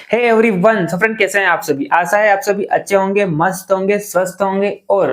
Hey everyone, so friend कैसे हैं आप सभी। आशा है आप सभी अच्छे होंगे, मस्त होंगे, स्वस्थ होंगे और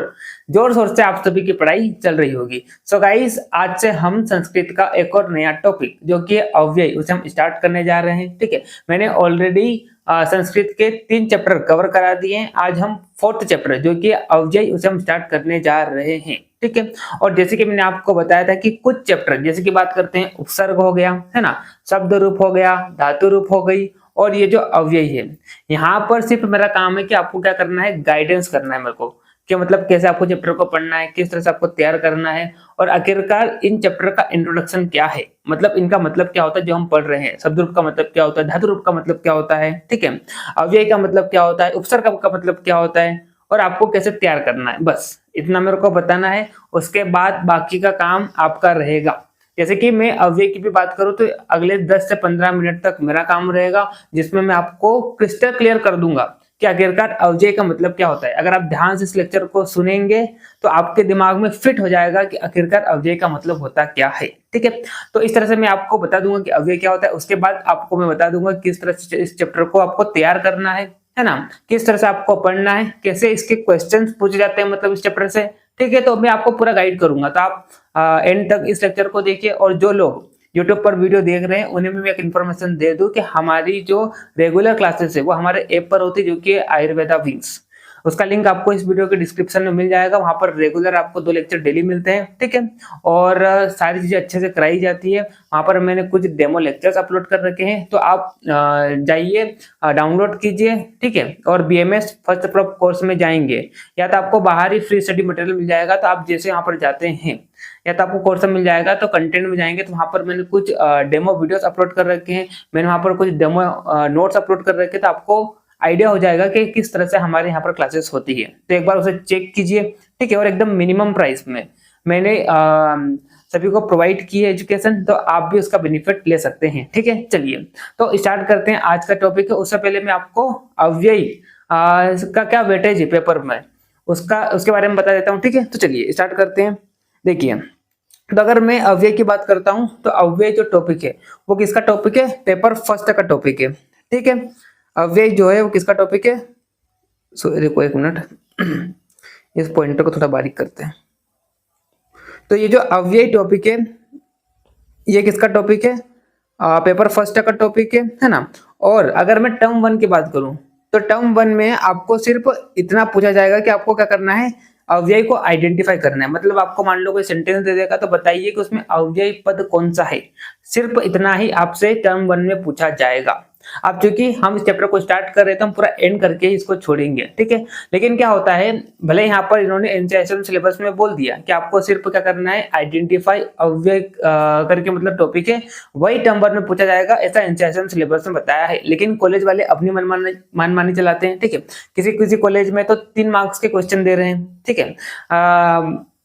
जोर शोर से आप सभी की पढ़ाई चल रही होगी। सो गाइस, आज से हम संस्कृत का एक और नया टॉपिक जो कि अव्यय, उसे हम स्टार्ट करने जा रहे हैं। ठीक है, मैंने ऑलरेडी संस्कृत के 3 चैप्टर कवर करा दिए हैं। आज हम 4th चैप्टर जो कि अव्यय, उसे हम स्टार्ट करने जा रहे हैं। ठीक है, और जैसे कि मैंने आपको बताया था कि कुछ चैप्टर जैसे कि बात करते हैं, उपसर्ग हो गया है ना, शब्द रूप हो गया, धातु रूप हो गई, और ये जो अव्यय है, यहाँ पर सिर्फ मेरा काम है कि आपको क्या करना है, गाइडेंस करना है मेरे को, कि मतलब कैसे आपको चैप्टर को पढ़ना है, किस तरह से आपको तैयार करना है, और आखिरकार इन चैप्टर का इंट्रोडक्शन क्या है, मतलब इनका मतलब क्या होता है जो हम पढ़ रहे हैं। शब्द रूप का मतलब क्या होता है, धातु रूप का मतलब क्या होता है, ठीक है, अव्यय का मतलब क्या होता है, उपसर्ग का मतलब क्या होता है, और आपको कैसे तैयार करना है, बस इतना मेरे को बताना है। उसके बाद बाकी का काम आपका रहेगा। जैसे कि मैं अव्यय की भी बात करूं तो अगले 10 से 15 मिनट तक मेरा काम रहेगा, जिसमें मैं आपको क्रिस्टल क्लियर कर दूंगा कि आखिरकार अव्यय का मतलब क्या होता है। अगर आप ध्यान से इस लेक्चर को सुनेंगे तो आपके दिमाग में फिट हो जाएगा कि आखिरकार अव्यय का मतलब होता क्या है। ठीक है, तो इस तरह से मैं आपको बता दूंगा कि अव्यय क्या होता है। उसके बाद आपको मैं बता दूंगा किस तरह से इस चैप्टर को आपको तैयार करना है ना, किस तरह से आपको पढ़ना है, कैसे इसके क्वेश्चंस पूछे जाते हैं मतलब इस चैप्टर से। ठीक है, तो मैं आपको पूरा गाइड करूंगा, तो आप एंड तक इस लेक्चर को देखिए। और जो लोग यूट्यूब पर वीडियो देख रहे हैं उन्हें भी मैं एक इन्फॉर्मेशन दे दूं कि हमारी जो रेगुलर क्लासेस है वो हमारे ऐप पर होती है, जो कि आयुर्वेदा विंग्स। उसका लिंक आपको इस वीडियो के डिस्क्रिप्शन में मिल जाएगा। वहां पर रेगुलर आपको 2 लेक्चर डेली मिलते हैं। ठीक है, और सारी चीजें अच्छे से कराई जाती है। वहां पर मैंने कुछ डेमो लेक्चर्स अपलोड कर रखे हैं, तो आप जाइए, डाउनलोड कीजिए। ठीक है, और बीएमएस फर्स्ट प्रॉप कोर्स में जाएंगे, या तो आपको बाहर ही फ्री स्टडी मटेरियल मिल जाएगा, तो आप जैसे यहाँ पर जाते हैं, या तो आपको कोर्स मिल जाएगा, तो कंटेंट में जाएंगे तो वहां पर मैंने कुछ डेमो वीडियोस अपलोड कर रखे हैं, मैंने वहां पर कुछ डेमो नोट्स अपलोड कर रखे हैं, तो आपको आइडिया हो जाएगा कि किस तरह से हमारे यहाँ पर क्लासेस होती है। तो एक बार उसे चेक कीजिए। ठीक है, और एकदम मिनिमम प्राइस में मैंने सभी को प्रोवाइड की है एजुकेशन, तो आप भी उसका बेनिफिट ले सकते हैं। ठीक है, चलिए तो स्टार्ट करते हैं आज का टॉपिक। उससे पहले मैं आपको अव्यय का क्या वेटेज है पेपर में, उसके बारे में बता देता हूँ। ठीक है, तो चलिए स्टार्ट करते हैं। देखिए, तो अगर मैं अव्यय की बात करता हूं तो अव्यय जो टॉपिक है वो किसका टॉपिक है, पेपर फर्स्ट का टॉपिक है। ठीक है, अव्यय जो है वो किसका टॉपिक है, देखो एक मिनट, इस पॉइंटर को थोड़ा बारीक करते हैं। तो ये जो अव्यय टॉपिक है ये किसका टॉपिक है, पेपर फर्स्ट का टॉपिक है ना। और अगर मैं टर्म 1 की बात करूं तो टर्म 1 में आपको सिर्फ इतना पूछा जाएगा कि आपको क्या करना है, अव्यय को आइडेंटिफाई करना है। मतलब आपको मान लो कोई सेंटेंस दे देगा तो बताइए कि उसमें अव्यय पद कौन सा है। सिर्फ इतना ही आपसे टर्म 1 में पूछा जाएगा। अब चूंकि हम इस चैप्टर को स्टार्ट कर रहे हैं तो हम पूरा एंड करके इसको छोड़ेंगे। ठीक है, लेकिन क्या होता है, भले यहाँ पर इन्होंने एनसीईआरटी सिलेबस में बोल दिया कि आपको सिर्फ क्या करना है, आइडेंटिफाई अव्यय करके मतलब टॉपिक है, वही टर्म 1 में पूछा जाएगा, ऐसा एनसीईआरटी सिलेबस में बताया है। लेकिन कॉलेज वाले अपनी मनमानी चलाते हैं। ठीक है, किसी किसी कॉलेज में तो 3 मार्क्स के क्वेश्चन दे रहे हैं। ठीक है,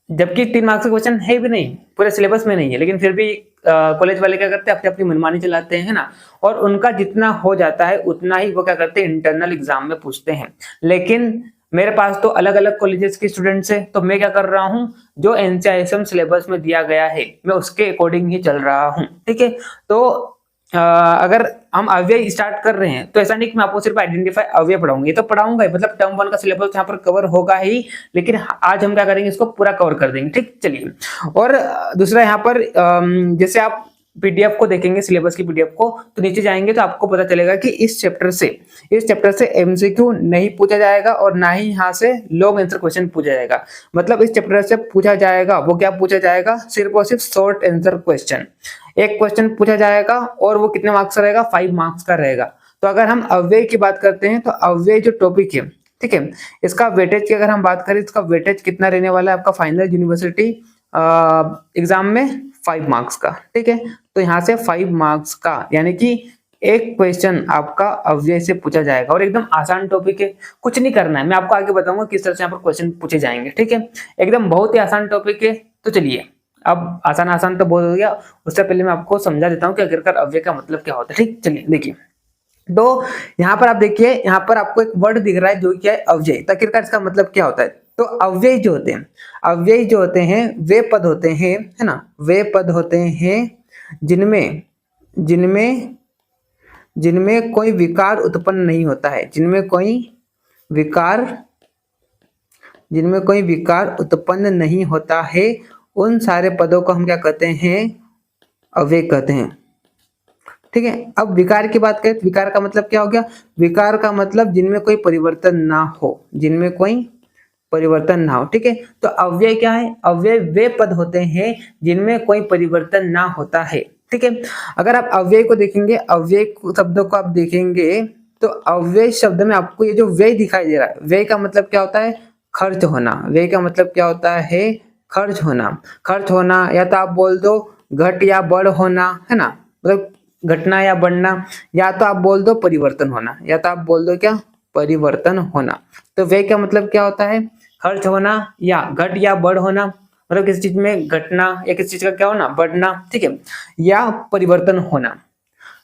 जबकि 3 मार्क्स के क्वेश्चन है भी नहीं, पूरे सिलेबस में नहीं है, लेकिन फिर भी कॉलेज वाले क्या करते हैं, अपनी अपनी मनमानी चलाते हैं ना। और उनका जितना हो जाता है उतना ही वो क्या करते हैं, इंटरनल एग्जाम में पूछते हैं। लेकिन मेरे पास तो अलग अलग कॉलेजेस के स्टूडेंट्स हैं, तो मैं क्या कर रहा हूँ, जो एनसीईआरटी सिलेबस में दिया गया है मैं उसके अकॉर्डिंग ही चल रहा हूँ। ठीक है, तो अगर हम अव्यय स्टार्ट कर रहे हैं तो ऐसा नहीं कि मैं आपको सिर्फ आइडेंटिफाई अव्यय पढ़ाऊंगा, ये तो पढ़ाऊंगा ही, मतलब टर्म 1 का सिलेबस यहाँ पर कवर होगा ही, लेकिन आज हम क्या करेंगे, इसको पूरा कवर कर देंगे। ठीक, चलिए। और दूसरा यहाँ पर जैसे आप पीडीएफ को देखेंगे, सिलेबस की पीडीएफ को, तो नीचे जाएंगे तो आपको पता चलेगा कि इस चैप्टर से एमसीक्यू नहीं पूछा जाएगा और ना ही यहाँ से लॉन्ग आंसर क्वेश्चन पूछा जाएगा। मतलब इस चैप्टर से पूछा जाएगा वो क्या पूछा जाएगा, सिर्फ और सिर्फ शॉर्ट आंसर क्वेश्चन। एक क्वेश्चन पूछा जाएगा और वो कितने मार्क्स का रहेगा, 5 मार्क्स का रहेगा। तो अगर हम अव्यय की बात करते हैं तो अव्यय जो टॉपिक है, ठीक है, इसका वेटेज की अगर हम बात करें, इसका वेटेज कितना रहने वाला है आपका फाइनल यूनिवर्सिटी एग्जाम में, 5 मार्क्स का। ठीक है, तो यहाँ से 5 मार्क्स का, यानी कि एक क्वेश्चन आपका अव्यय से पूछा जाएगा, और एकदम आसान टॉपिक है, कुछ नहीं करना है। मैं आपको आगे बताऊंगा किस तरह से यहाँ पर क्वेश्चन पूछे जाएंगे। ठीक है, एकदम बहुत ही आसान टॉपिक है। तो चलिए, अब आसान तो बहुत हो गया, उससे पहले मैं आपको समझा देता हूँ कि आखिरकार अव्यय का मतलब क्या होता है। ठीक, चलिए देखिए, तो यहाँ पर आप देखिए, यहाँ पर आपको एक वर्ड दिख रहा है जो क्या है, अव्यय। तो आखिरकार इसका मतलब क्या होता है, तो अव्यय जो होते हैं वे पद होते हैं, है ना, वे पद होते हैं जिनमें जिनमें कोई विकार उत्पन्न नहीं होता है, जिनमें कोई विकार उत्पन्न नहीं होता है, उन सारे पदों को हम क्या कहते हैं, अव्यय कहते हैं। ठीक है, अब विकार की बात करें तो विकार का मतलब क्या हो गया, विकार का मतलब जिनमें कोई परिवर्तन ना हो, जिनमें कोई परिवर्तन ना हो। ठीक है, तो अव्यय क्या है, अव्यय वे पद होते हैं जिनमें कोई परिवर्तन ना होता है। ठीक है, अगर आप अव्यय को देखेंगे, अव्यय शब्दों को आप देखेंगे तो अव्यय शब्द में आपको ये जो व्यय दिखाई दे रहा है, व्यय का मतलब क्या होता है, खर्च होना। व्यय का मतलब क्या होता है, खर्च होना। खर्च होना या तो आप बोल दो घट या बढ़ होना, है ना, मतलब घटना या बढ़ना, या तो आप बोल दो परिवर्तन होना, या तो आप बोल दो क्या, परिवर्तन होना। तो व्यय का मतलब क्या होता है, खर्च होना या घट या बढ़ होना, मतलब किसी चीज में घटना या किसी चीज का क्या होना, बढ़ना। ठीक है, या परिवर्तन होना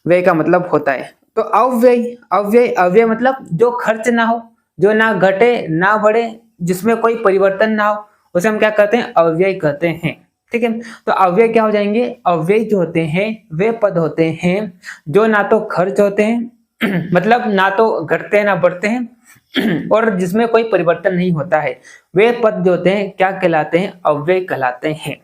व्यय का मतलब होता है। तो अव्यय, अव्यय मतलब जो खर्च ना हो, जो ना घटे ना बढ़े, जिसमें कोई परिवर्तन ना हो, उसे हम क्या कहते हैं, अव्यय कहते हैं। ठीक है, तो अव्यय क्या हो जाएंगे, अव्यय जो होते हैं वे पद होते हैं जो ना तो खर्च होते हैं मतलब ना तो घटते हैं ना बढ़ते हैं और जिसमें कोई परिवर्तन नहीं होता है, वे पद जो होते हैं क्या कहलाते हैं, अव्यय कहलाते हैं।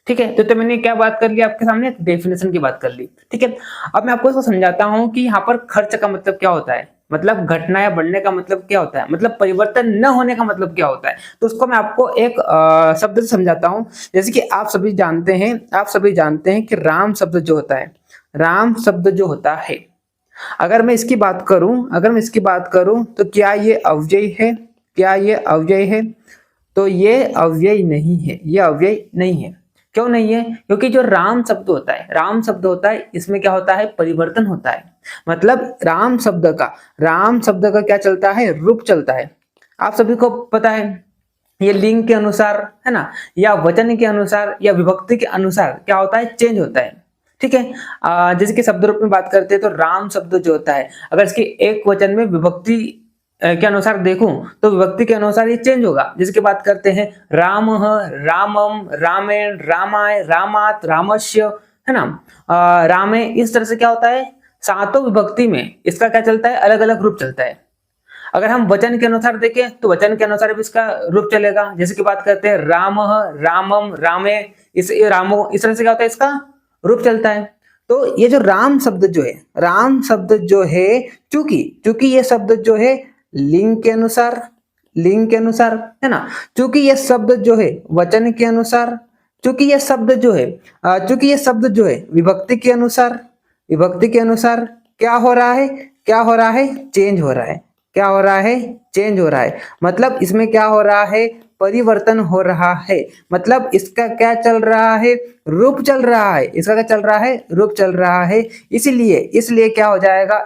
ठीक है, तो मैंने क्या बात कर ली आपके सामने, डेफिनेशन की बात कर ली। ठीक है, अब मैं आपको इसको समझाता हूं कि यहाँ पर खर्च का मतलब क्या होता है, मतलब घटना या बढ़ने का मतलब क्या होता है, मतलब परिवर्तन न होने का मतलब क्या होता है। तो उसको मैं आपको एक शब्द से समझाता हूं। जैसे कि आप सभी जानते हैं कि राम शब्द जो होता है, राम शब्द जो होता है, अगर मैं इसकी बात करूं तो क्या ये अव्यय है, क्या ये अव्यय है, तो ये अव्यय नहीं है, ये अव्यय नहीं है। क्यों नहीं है, क्योंकि जो राम शब्द होता है इसमें क्या होता है, परिवर्तन होता है। मतलब राम शब्द का क्या चलता है, रूप चलता है। आप सभी को पता है ये लिंग के अनुसार, है ना, या वचन के अनुसार या विभक्ति के अनुसार क्या होता है, चेंज होता है। ठीक है, जैसे कि शब्द रूप में बात करते हैं तो राम शब्द जो होता है, अगर इसके एक वचन में विभक्ति के अनुसार देखूं तो विभक्ति के अनुसार ये चेंज होगा। जैसे कि बात करते हैं राम, रामम, रामेण, रामाय, रामात, रामस्य, है ना, रामे, इस तरह से क्या होता है, सातों विभक्ति में इसका क्या चलता है, अलग अलग रूप चलता है। अगर हम वचन के अनुसार देखें तो वचन के अनुसार भी इसका रूप चलेगा। जैसे कि बात करते हैं राम, रामम, रामे, इस रामो, इस तरह से क्या होता है, इसका रूप चलता है। तो ये जो राम शब्द जो है, चूंकि ये शब्द जो है लिंग के अनुसार, है ना, चूंकि ये शब्द जो है वचन के अनुसार, चूंकि ये शब्द जो है विभक्ति के अनुसार क्या हो रहा है, चेंज हो रहा है। मतलब इसमें क्या हो रहा है, परिवर्तन हो रहा है। मतलब इसका क्या चल रहा है, रूप चल रहा है। इसका क्या चल रहा है, रूप चल रहा है। इसलिए क्या हो जाएगा,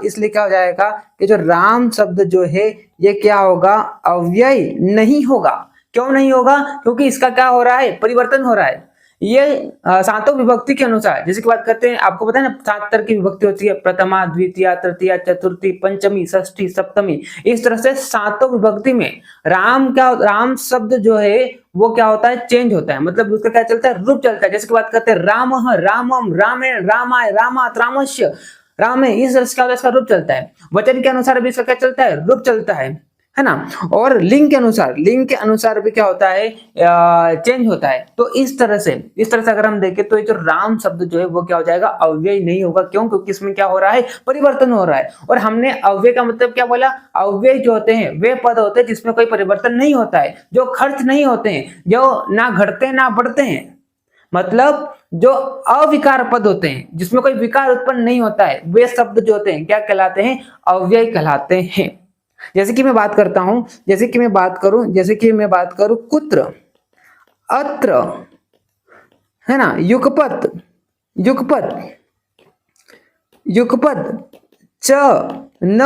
कि जो राम शब्द जो है ये क्या होगा, अव्यय नहीं होगा। क्यों नहीं होगा, क्योंकि इसका क्या हो रहा है, परिवर्तन हो रहा है। ये सातों विभक्ति के अनुसार, जैसे कि बात करते हैं, आपको पता है ना 7 तरह की विभक्ति होती है, प्रथमा, द्वितीय, तृतीया, चतुर्थी, पंचमी, षष्ठी, सप्तमी। इस तरह से सातों विभक्ति में राम शब्द जो है वो क्या होता है, चेंज होता है। मतलब उसका क्या चलता है, रूप चलता है। जैसे कि बात करते हैं राम, रामम, रामेण, रामाय, रामात, रामस्य, राम है, इस तरह से क्या होता है, इसका रूप चलता है। वचन के अनुसार भी इसका क्या चलता है, रूप चलता है ना। और लिंग के अनुसार भी क्या होता है, चेंज होता है। तो इस तरह से अगर हम देखें तो ये जो राम शब्द जो है वो क्या हो जाएगा, अव्यय नहीं होगा। क्यों, क्योंकि इसमें क्या हो रहा है, परिवर्तन हो रहा है। और हमने अव्यय का मतलब क्या बोला, अव्यय जो होते हैं वे पद होते हैं जिसमें कोई परिवर्तन नहीं होता है, जो खर्च नहीं होते हैं, जो ना घटते ना बढ़ते हैं। मतलब जो अविकार पद होते हैं जिसमें कोई विकार उत्पन्न नहीं होता है, वे शब्द जो होते हैं क्या कहलाते हैं, अव्यय कहलाते हैं। जैसे कि मैं बात करता हूं, जैसे कि मैं बात करूं कुत्र, अत्र, है ना, युगपत, च, न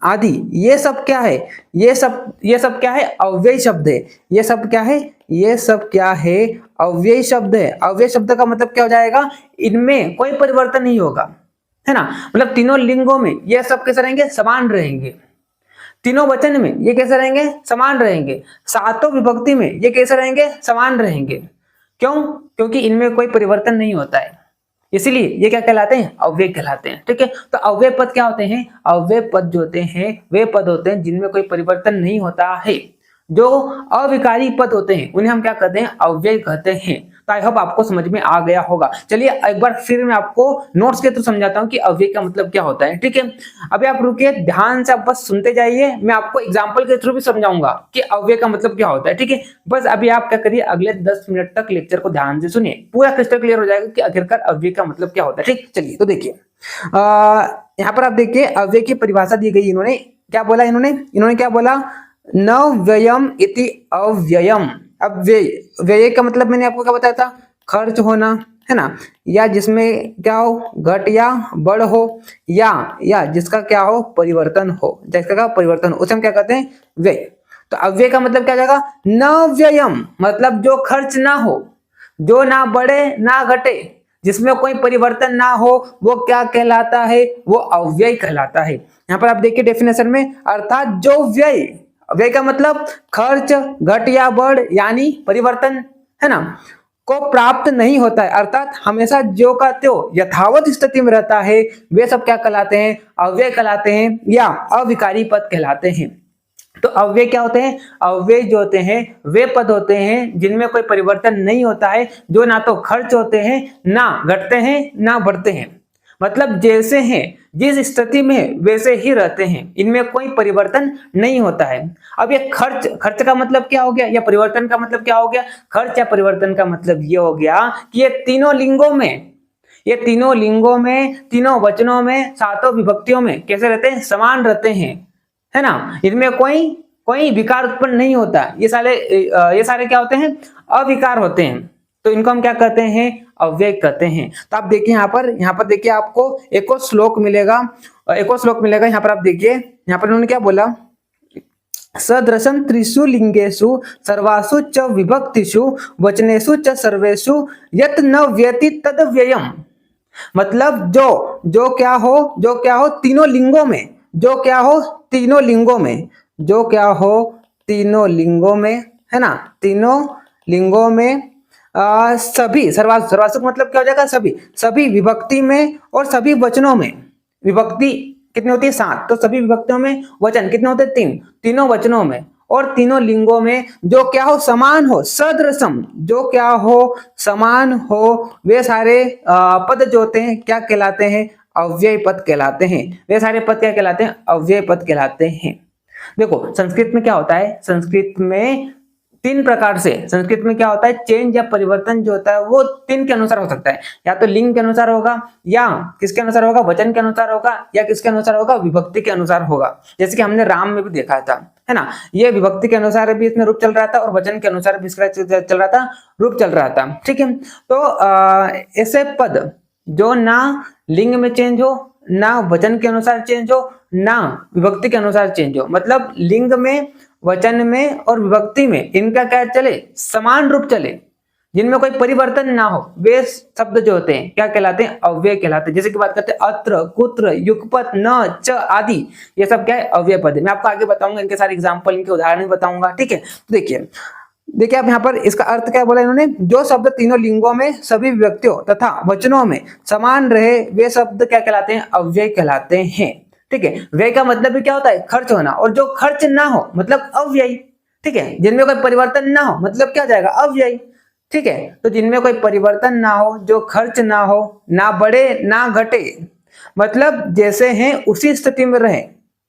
आदि, ये सब क्या है, ये सब क्या है, अव्यय शब्द है। ये सब क्या है, अव्यय शब्द है। अव्यय शब्द का मतलब क्या हो जाएगा, इनमें कोई परिवर्तन नहीं होगा, है ना। मतलब तीनों लिंगों में ये सब कैसे रहेंगे, समान रहेंगे। तीनों वचन में ये कैसे रहेंगे, समान रहेंगे। सातों विभक्ति में ये कैसे रहेंगे, समान रहेंगे। क्यों, क्योंकि इनमें कोई परिवर्तन नहीं होता है। इसलिए ये क्या कहलाते हैं, अव्यय कहलाते हैं। ठीक है, तो अव्यय पद क्या होते हैं, अव्यय पद जो होते हैं वे पद होते हैं जिनमें कोई परिवर्तन नहीं होता है। जो अविकारी पद होते हैं उन्हें हम क्या कहते हैं, अव्यय कहते हैं। तो आई होप आपको समझ में आ गया होगा। चलिए एक बार फिर मैं आपको नोट्स के थ्रू समझाता हूँ कि अव्यय का मतलब क्या होता है। ठीक है, अभी आप रुकिए, ध्यान से आप बस सुनते जाइए, मैं आपको एग्जांपल के थ्रू भी समझाऊंगा कि अव्यय का मतलब क्या होता है। ठीक है, बस अभी आप क्या करिए, अगले 10 मिनट तक लेक्चर को ध्यान से सुनिए, पूरा क्रिस्टल क्लियर हो जाएगा कि आखिरकार अव्यय का मतलब क्या होता है। ठीक, चलिए तो देखिए यहाँ पर आप देखिए अव्यय की परिभाषा दी गई। इन्होंने क्या बोला, इन्होंने क्या बोला, न व्ययम इति अव्ययम। अब व्यय का मतलब मैंने आपको क्या बताया था, खर्च होना, है ना, या जिसमें क्या हो, घट या बढ़ हो, या जिसका क्या हो, परिवर्तन हो, जिसका क्या परिवर्तन हो, उसे हम क्या कहते हैं, व्यय। तो अव्यय का मतलब क्या जाएगा, न व्ययम मतलब जो खर्च ना हो, जो ना बढ़े ना घटे, जिसमें कोई परिवर्तन ना हो, वो क्या कहलाता है, वो अव्यय कहलाता है। यहाँ पर आप देखिए डेफिनेशन में, अर्थात जो व्यय का मतलब खर्च, घट या बढ़ यानी परिवर्तन, है ना, को प्राप्त नहीं होता है, अर्थात हमेशा जो का त्यों यथावत स्थिति में रहता है, वे सब क्या कहलाते हैं, अव्यय कहलाते हैं या अविकारी पद कहलाते हैं। तो अव्यय क्या होते हैं, अव्यय जो होते हैं वे पद होते हैं जिनमें कोई परिवर्तन नहीं होता है, जो ना तो खर्च होते हैं, ना घटते हैं, ना बढ़ते हैं, मतलब जैसे हैं जिस स्थिति में वैसे ही रहते हैं, इनमें कोई परिवर्तन नहीं होता है। अब ये खर्च का मतलब क्या हो गया, या परिवर्तन का मतलब क्या हो गया, खर्च या परिवर्तन का मतलब ये हो गया कि ये तीनों लिंगों में, तीनों वचनों में, सातों विभक्तियों में कैसे रहते हैं, समान रहते हैं, है ना, इनमें कोई विकार उत्पन्न नहीं होता। ये सारे क्या होते हैं, अविकार होते हैं। तो इनको हम क्या कहते हैं, अव्यय कहते हैं। तो आप देखिए यहाँ पर देखिए आपको एक और श्लोक मिलेगा, यहाँ पर आप देखिए, यहाँ पर उन्होंने क्या बोला, सदृशं त्रिषु लिंगेषु सर्वासु च विभक्तिषु वचनेषु च सर्वेषु यत् न व्यति तद व्ययम्। मतलब जो क्या हो तीनों लिंगों में, है ना, तीनों लिंगों में सभी, सर्वासु मतलब क्या हो जाएगा, सभी विभक्ति में और सभी वचनों में, विभक्ति कितनी होती है, 7, तो सभी विभक्तियों में वचन कितने होते हैं, 3, तीनों वचनों में और तीनों लिंगों में जो क्या हो, समान हो, सदृशम जो क्या हो, समान हो, वे सारे पद जो होते हैं क्या कहलाते हैं, अव्यय पद कहलाते हैं। वे सारे पद क्या कहलाते हैं, अव्यय पद कहलाते हैं। देखो संस्कृत में क्या होता है, संस्कृत में 3 प्रकार से, संस्कृत में क्या होता है, चेंज या परिवर्तन जो होता है वो 3 के अनुसार हो सकता है, या तो लिंग के अनुसार होगा, या किसके अनुसार होगा, वचन के अनुसार होगा, या किसके अनुसार होगा, विभक्ति के अनुसार होगा। जैसे कि हमने राम में भी देखा था, है ना, ये विभक्ति के अनुसार भी इसमें रूप चल रहा था और वचन के अनुसार भी इसका चल रहा था, रूप चल रहा था। ठीक है, तो ऐसे पद जो ना लिंग में चेंज हो, ना वचन के अनुसार चेंज हो, ना विभक्ति के अनुसार चेंज हो, मतलब लिंग में, वचन में और विभक्ति में इनका क्या चले, समान रूप चले, जिनमें कोई परिवर्तन ना हो, वे शब्द जो होते हैं क्या कहलाते हैं, अव्यय कहलाते हैं। जैसे कि बात करते हैं अत्र, कुत्र, युगपत, न, च आदि, ये सब क्या है, अव्यय पद है। मैं आपको आगे बताऊंगा, इनके सारे एग्जाम्पल, इनके उदाहरण बताऊंगा। ठीक है, तो देखिए आप यहाँ पर इसका अर्थ क्या बोला इन्होंने, जो शब्द तीनों लिंगों में सभी विभक्तियों तथा वचनों में समान रहे, वे शब्द क्या कहलाते हैं, अव्यय कहलाते हैं। ठीक है, व्यय का मतलब भी क्या होता है, खर्च होना, और जो खर्च ना हो मतलब अव्यय। ठीक है, जिनमें कोई परिवर्तन ना हो मतलब क्या जाएगा, अव्यय। ठीक है, तो जिनमें कोई परिवर्तन ना हो, जो खर्च ना हो, ना बढ़े ना घटे, मतलब जैसे हैं उसी स्थिति में रहे,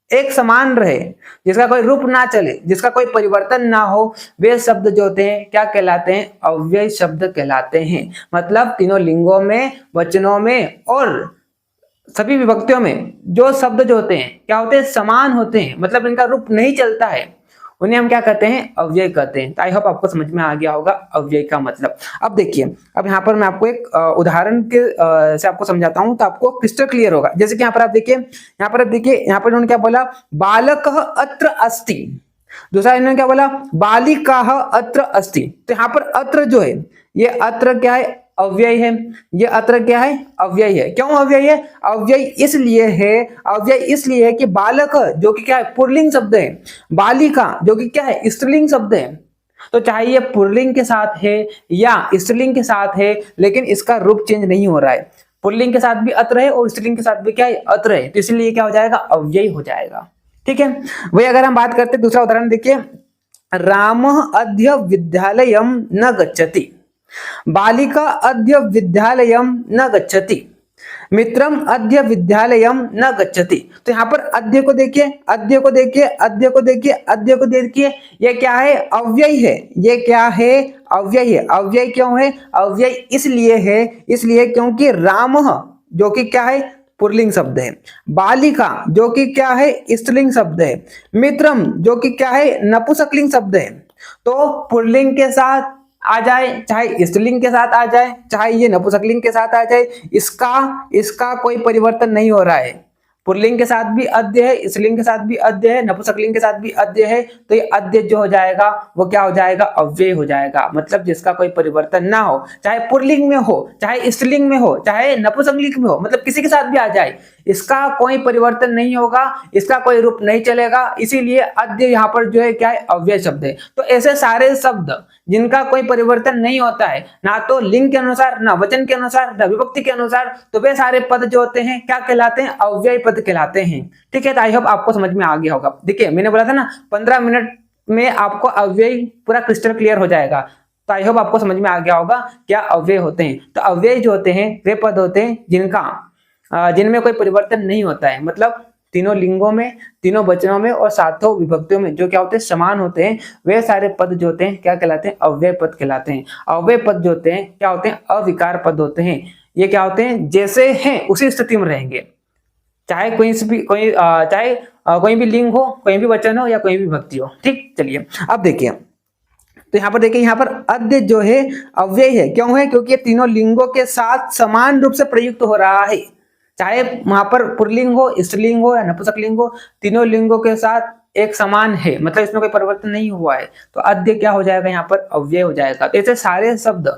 एक समान रहे, जिसका कोई रूप ना चले, जिसका कोई परिवर्तन ना हो, वे शब्द जो होते हैं क्या कहलाते हैं, अव्यय शब्द कहलाते हैं। मतलब तीनों लिंगों में, वचनों में और सभी विभक्तियों में जो शब्द जो होते हैं क्या होते हैं, समान होते हैं, मतलब इनका रूप नहीं चलता है, उन्हें हम क्या कहते हैं, अव्यय कहते हैं। आई होप आपको समझ में आ गया होगा अव्यय का मतलब। अब देखिए, अब यहाँ पर मैं आपको एक उदाहरण के से आपको समझाता हूँ, तो आपको क्रिस्टल क्लियर होगा। जैसे कि यहाँ पर आप देखिए, यहाँ पर उन्होंने क्या बोला, बालक अत्र अस्ति, दूसरा इन्होंने क्या बोला, बालिका अत्र अस्ति। तो यहाँ पर अत्र जो है, ये अत्र क्या है, अव्यय है, ये अत्र क्या है, अव्यय है। क्यों अव्यय है, अव्यय इसलिए है कि बालक जो कि क्या है, पुल्लिंग शब्द है, बालिका जो कि क्या है, स्त्रीलिंग शब्द है। तो चाहे ये पुल्लिंग के साथ है या स्त्रीलिंग के साथ है, लेकिन इसका रूप चेंज नहीं हो रहा है। पुल्लिंग के साथ भी अत रहे और स्त्रीलिंग के साथ भी क्या है, अत रहे, तो इसलिए क्या हो जाएगा, अव्ययी हो जाएगा। ठीक है, वही अगर हम बात करते हैं दूसरा उदाहरण देखिए, रामः अद्य विद्यालयं न गच्छति, बालिका अद्य विद्यालयं न गच्छति, मित्रम अद्य विद्यालयम न गच्छति। तो यहाँ पर अद्य को देखिए, अद्य को देखिए, अद्य को देखिए, अद्य को देखिए, ये क्या है, अव्यय है। ये क्या है, अव्यय है। अव्यय क्यों है, अव्यय इसलिए है, इसलिए क्योंकि रामः जो कि क्या है, पुल्लिंग शब्द है, बालिका जो कि क्या है, स्त्रीलिंग शब्द है, मित्रम जो कि क्या है, नपुंसकलिंग शब्द है। तो पुल्लिंग के साथ आ जाए, चाहे स्त्रीलिंग के साथ आ जाए, चाहे ये नपुंसकलिंग के साथ आ जाए, इसका कोई परिवर्तन नहीं हो रहा है। पुल्लिंग के साथ भी अद्य है, स्त्रीलिंग के साथ भी अद्य है, नपुंसकलिंग के साथ भी अद्य है, तो ये अद्य जो हो जाएगा वो क्या हो जाएगा, अव्यय हो जाएगा। मतलब जिसका कोई परिवर्तन ना हो, चाहे पुल्लिंग में हो, चाहे स्त्रीलिंग में हो, चाहे नपुंसकलिंग में हो, मतलब किसी के साथ भी आ जाए, इसका कोई परिवर्तन नहीं होगा, इसका कोई रूप नहीं चलेगा, इसीलिए अद्य यहाँ पर जो है क्या है, अव्यय शब्द है। तो ऐसे सारे शब्द जिनका कोई परिवर्तन नहीं होता है, ना तो लिंग के अनुसार, ना वचन के अनुसार, ना विभक्ति के अनुसार, तो वे सारे पद जो होते हैं क्या कहलाते हैं, अव्यय पद कहलाते हैं। ठीक है, तो आई होप आपको समझ में आ गया होगा। देखिए मैंने बोला था ना 15 मिनट में आपको अव्यय पूरा क्रिस्टल क्लियर हो जाएगा, तो आई होप आपको समझ में आ गया होगा क्या अव्यय होते हैं। तो अव्यय जो होते हैं वे पद होते हैं जिनमें कोई परिवर्तन नहीं होता है, मतलब तीनों लिंगों में, तीनों वचनों में और सातों विभक्तियों में जो क्या होते हैं, समान होते हैं, वे सारे पद जो होते हैं क्या कहलाते हैं, अव्यय पद कहलाते हैं। अव्यय पद जो होते हैं क्या होते हैं, अविकार पद होते हैं। ये क्या होते हैं, जैसे हैं उसी स्थिति में रहेंगे, चाहे कोई भी लिंग हो, कोई भी वचन हो या कोई भी विभक्ति हो। ठीक, चलिए अब देखिए, तो यहाँ पर देखिए, यहाँ पर अद्य जो है अव्यय है, क्यों है, क्योंकि ये तीनों लिंगों के साथ समान रूप से प्रयुक्त हो रहा है, चाहे वहां पर पुल्लिंग हो, स्त्रीलिंग हो या नपुंसकलिंग हो, तीनों लिंगों के साथ एक समान है, मतलब इसमें कोई परिवर्तन नहीं हुआ है, तो अद्य क्या हो जाएगा, यहाँ पर अव्यय हो जाएगा। तो ऐसे सारे शब्द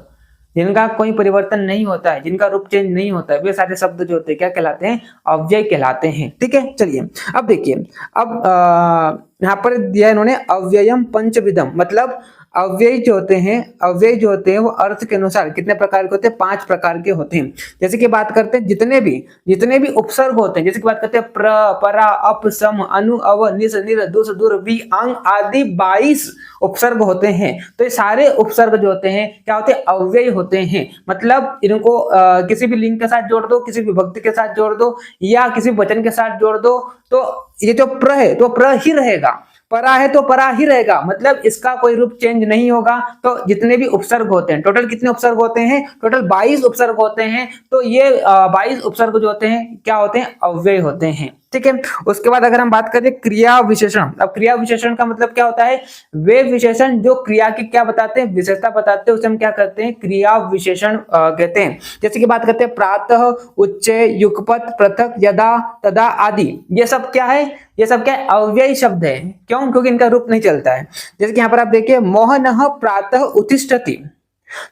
जिनका कोई परिवर्तन नहीं होता है, जिनका रूप चेंज नहीं होता है, वे सारे शब्द जो होते हैं क्या कहलाते हैं, अव्यय कहलाते हैं। ठीक है, चलिए अब देखिए, अब यहाँ पर दिया इन्होंने अव्ययम पंचविधम, मतलब अव्यय जो होते हैं वो अर्थ के अनुसार कितने प्रकार के होते हैं, 5 प्रकार के होते हैं। जैसे कि बात करते हैं जितने भी उपसर्ग होते हैं, जैसे कि बात करते हैं प्र, परा, अप, सम, अनु, अव, निस, निर, दुस, दुर, वि, अंग आदि 22 उपसर्ग होते हैं। तो ये सारे उपसर्ग जो होते हैं क्या होते हैं, अव्यय होते हैं। मतलब इनको किसी भी लिंग के साथ जोड़ दो, किसी भी विभक्ति के साथ जोड़ दो या किसी वचन के साथ जोड़ दो, तो ये जो प्र है तो प्र ही रहेगा, परा है तो परा ही रहेगा, मतलब इसका कोई रूप चेंज नहीं होगा। तो जितने भी उपसर्ग होते हैं, टोटल कितने उपसर्ग होते हैं, टोटल 22 उपसर्ग होते हैं। तो ये 22 उपसर्ग जो होते हैं क्या होते हैं, अव्यय होते हैं। ठीक है, उसके बाद अगर हम बात करें क्रिया विशेषण, अब क्रिया विशेषण का मतलब क्या होता है, वे विशेषण जो क्रिया की क्या बताते हैं, विशेषता बताते हैं, उसे हम क्या कहते हैं, क्रिया विशेषण कहते हैं। जैसे कि बात करते हैं प्रातः, उच्चे, युगपत, पृथक, यदा, तदा आदि, ये सब क्या है, ये सब क्या है, अव्यय शब्द है। क्यों, क्योंकि इनका रूप नहीं चलता है। जैसे कि यहाँ पर आप देखिए, मोहनः प्रातः उत्तिष्ठति,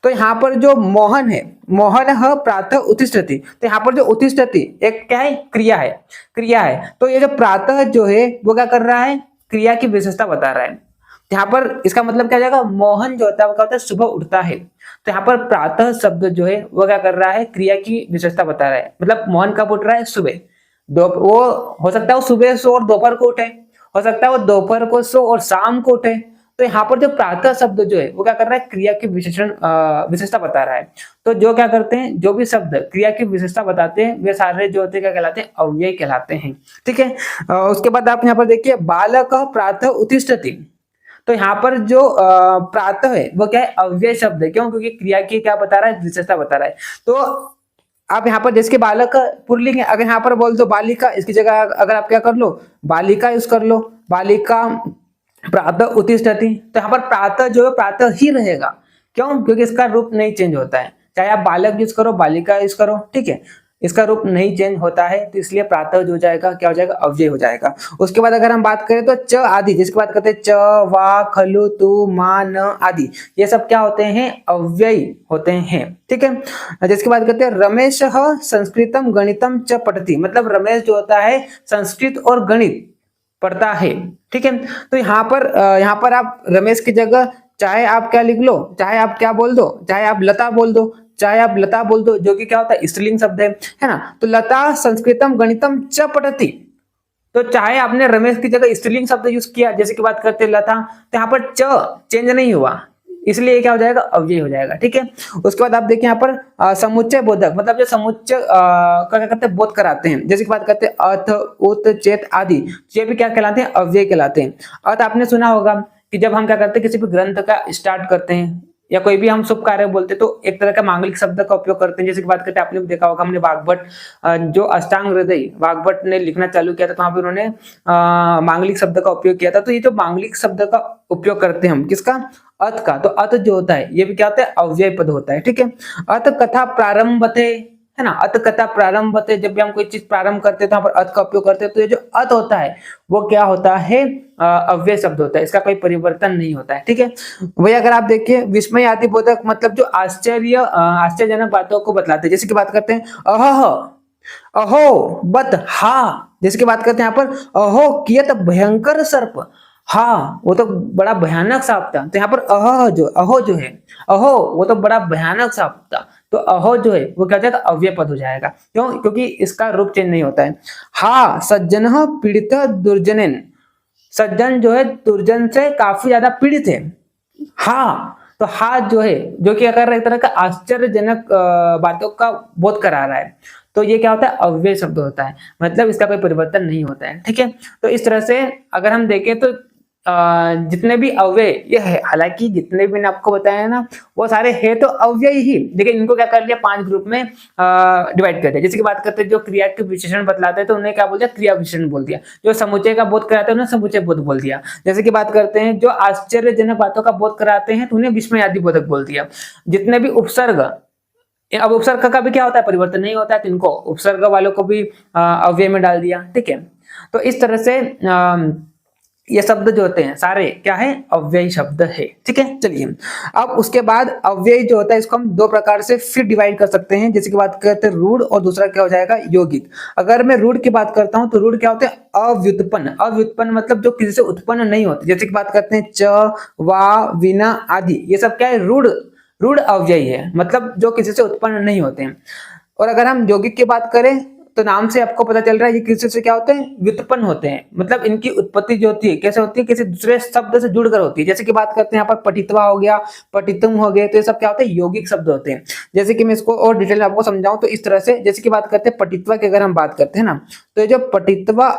तो यहाँ पर जो मोहन है, मोहनः प्रातः उत्तिष्ठति, तो यहाँ पर जो उत्तिष्ठति एक क्या है, क्रिया है। तो ये जो प्रातः जो है वो क्या कर रहा है, क्रिया की विशेषता बता रहा है। यहाँ पर इसका मतलब क्या जाएगा, मोहन जो होता है वो क्या होता है, सुबह उठता है। तो यहाँ पर प्रातः शब्द जो है वो क्या कर रहा है, क्रिया की विशेषता बता रहा है। मतलब मोहन कब उठ रहा है, सुबह। वो हो सकता है वो सुबह सो और दोपहर को उठे, हो सकता है वो दोपहर को सो और शाम को उठे। तो यहाँ पर जो प्रातः शब्द जो है वो क्या कर रहा है, क्रिया की विशेषता बता रहा है। तो जो क्या करते हैं, जो भी शब्द क्रिया की विशेषता बताते हैं वे सारे जो होते हैं क्या कहलाते हैं, अव्यय कहलाते हैं। ठीक है, उसके बाद आप यहाँ पर देखिए, बालक प्रातः उत्तिष्ठति, तो यहाँ पर जो प्रातः है वो क्या है, अव्यय शब्द है। क्यों, क्योंकि क्रिया की क्या बता रहा है, विशेषता बता रहा है। तो आप यहाँ पर जिसके बालक पुल्लिंग है, अगर यहाँ पर बोल दो बालिका, इसकी जगह अगर आप क्या कर लो, बालिका यूज कर लो, बालिका प्रातः उत्तिष्ठति, तो यहाँ पर प्रातः जो है प्रातः ही रहेगा। क्यों, क्योंकि इसका रूप नहीं चेंज होता है, चाहे आप बालक यूज करो, बालिका यूज करो, ठीक है, इसका रूप नहीं चेंज होता है, तो इसलिए प्रातः जो जाएगा क्या हो जाएगा, अव्यय हो जाएगा। उसके बाद अगर हम बात करें तो च आदि, जिसकी बात करते हैं च, वा, खलु, तु, मा, न आदि, ये सब क्या होते हैं, अव्यय होते हैं। ठीक है, जिसकी बात करते हैं रमेश संस्कृतम गणितम च पठति, मतलब रमेश जो होता है संस्कृत और गणित पढ़ता है। ठीक है, तो यहाँ पर आप रमेश की जगह चाहे आप क्या लिख लो, चाहे आप क्या बोल दो, चाहे आप लता बोल दो, चाहे आप लता बोल दो, जो कि क्या होता है स्त्रीलिंग शब्द है ना। तो लता संस्कृतम गणितम च पठति, तो चाहे आपने रमेश की जगह स्त्रीलिंग शब्द यूज किया, जैसे कि बात करते लता, तो यहाँ पर च चेंज नहीं हुआ, इसलिए क्या हो जाएगा, अव्यय हो जाएगा। ठीक है, उसके बाद आप देखिए यहाँ पर समुच्चय बोधक, मतलब जो समुच्चय का क्या करते हैं, बोध कराते हैं, जैसे कि बात करते हैं अथ, उत, चेत आदि, ये भी क्या कहलाते हैं, अव्यय कहलाते हैं। अथ आपने सुना होगा कि जब हम क्या करते हैं, किसी भी ग्रंथ का स्टार्ट करते हैं या कोई भी हम शुभ कार्य बोलते हैं, तो एक तरह का मांगलिक शब्द का उपयोग करते हैं। जैसे कि बात करते हैं, आपने भी देखा होगा, हमने वाग्भट जो अष्टांग हृदय वाग्भट ने लिखना चालू किया था, तो वहां पे उन्होंने मांगलिक शब्द का उपयोग किया था। तो ये जो मांगलिक शब्द का उपयोग करते हैं हम, किसका, अथ का, तो अथ जो होता है ये भी क्या होता है, अव्यय पद होता है। ठीक है, अथ कथा प्रारंभते, है ना, अथ कथा प्रारंभते, जब भी हम कोई चीज प्रारंभ करते हैं तो यहाँ पर अथ का उपयोग करते हैं। तो ये जो अथ होता है वो क्या होता है, अव्यय शब्द होता है, इसका कोई परिवर्तन नहीं होता है। ठीक है, वही अगर आप देखिए विस्मय आदि बोधक, मतलब जो आश्चर्यजनक बातों को बतलाते हैं, जैसे कि बात करते हैं अह, अहो बत हा, जैसे कि बात करते हैं यहाँ पर अहो कियत भयंकर सर्प, हाँ वो तो बड़ा भयानक सांप था, तो यहाँ पर अहो जो है, अहो वो तो बड़ा भयानक सांप था, तो अहो जो है वो क्या हो जाएगा, अव्यय पद हो जाएगा। क्यों, क्योंकि इसका रूप चेंज नहीं होता है। हा सज्जन पीड़ित दुर्जनेन, सज्जन जो है दुर्जन से काफी ज्यादा पीड़ित है। हाँ, तो हा जो है, जो कि अगर एक तरह का आश्चर्यजनक बातों का बोध करा रहा है, तो ये क्या होता है, अव्यय शब्द होता है, मतलब इसका कोई परिवर्तन नहीं होता है। ठीक है, तो इस तरह से अगर हम देखें तो जितने भी अव्यय ये है, हालांकि जितने भी मैंने आपको बताया ना वो सारे है तो अव्यय ही, लेकिन इनको क्या कर लिया, 5 ग्रुप में डिवाइड कर दिया। जैसे कि बात करते हैं जो क्रिया के विशेषण बतलाते हैं, तो उन्हें क्या बोल दिया, क्रिया विशेषण बोल दिया। जो समुच्चय का बोध कराते हैं उन्हें समुच्चय बोध बोल दिया। जैसे कि बात करते हैं जो आश्चर्यजनक बातों का बोध कराते हैं, तो उन्हें विस्मय आदि बोधक बोल दिया। जितने भी उपसर्ग, अब उपसर्ग का भी क्या होता है, परिवर्तन नहीं होता है, तो इनको उपसर्ग वालों को भी अव्यय में डाल दिया। ठीक है, तो इस तरह से ये शब्द जो होते हैं सारे क्या है, अव्यय शब्द है। ठीक है, चलिए अब उसके बाद अव्यय जो होता है इसको हम 2 प्रकार से फिर डिवाइड कर सकते हैं। जैसे कि बात करते हैं रूढ़, और दूसरा क्या हो जाएगा, यौगिक। अगर मैं रूढ़ की बात करता हूं तो रूढ़ क्या होते हैं, अव्युत्पन्न। अव्युत्पन्न मतलब जो किसी से उत्पन्न नहीं होते, जैसे कि बात करते हैं च, वा, विना आदि, ये सब क्या है, रूढ़, रूढ़ अव्यय है, मतलब जो किसी से उत्पन्न नहीं होते हैं। और अगर हम यौगिक की बात करें तो नाम से आपको पता चल रहा है ये किसी से क्या होते हैं, व्युत्पन्न होते हैं, मतलब इनकी उत्पत्ति जो होती है कैसे होती है, किसी दूसरे शब्द से जुड़कर होती है। जैसे कि बात करते हैं यहाँ पर पठित्वा हो गया, पठितुम हो गए, तो ये सब क्या होते हैं, यौगिक शब्द होते हैं। जैसे कि मैं इसको और डिटेल में आपको समझाऊं तो इस तरह से, जैसे कि बात करते हैं पठित्वा की अगर हम बात करते हैं ना, तो ये जो पठित्वा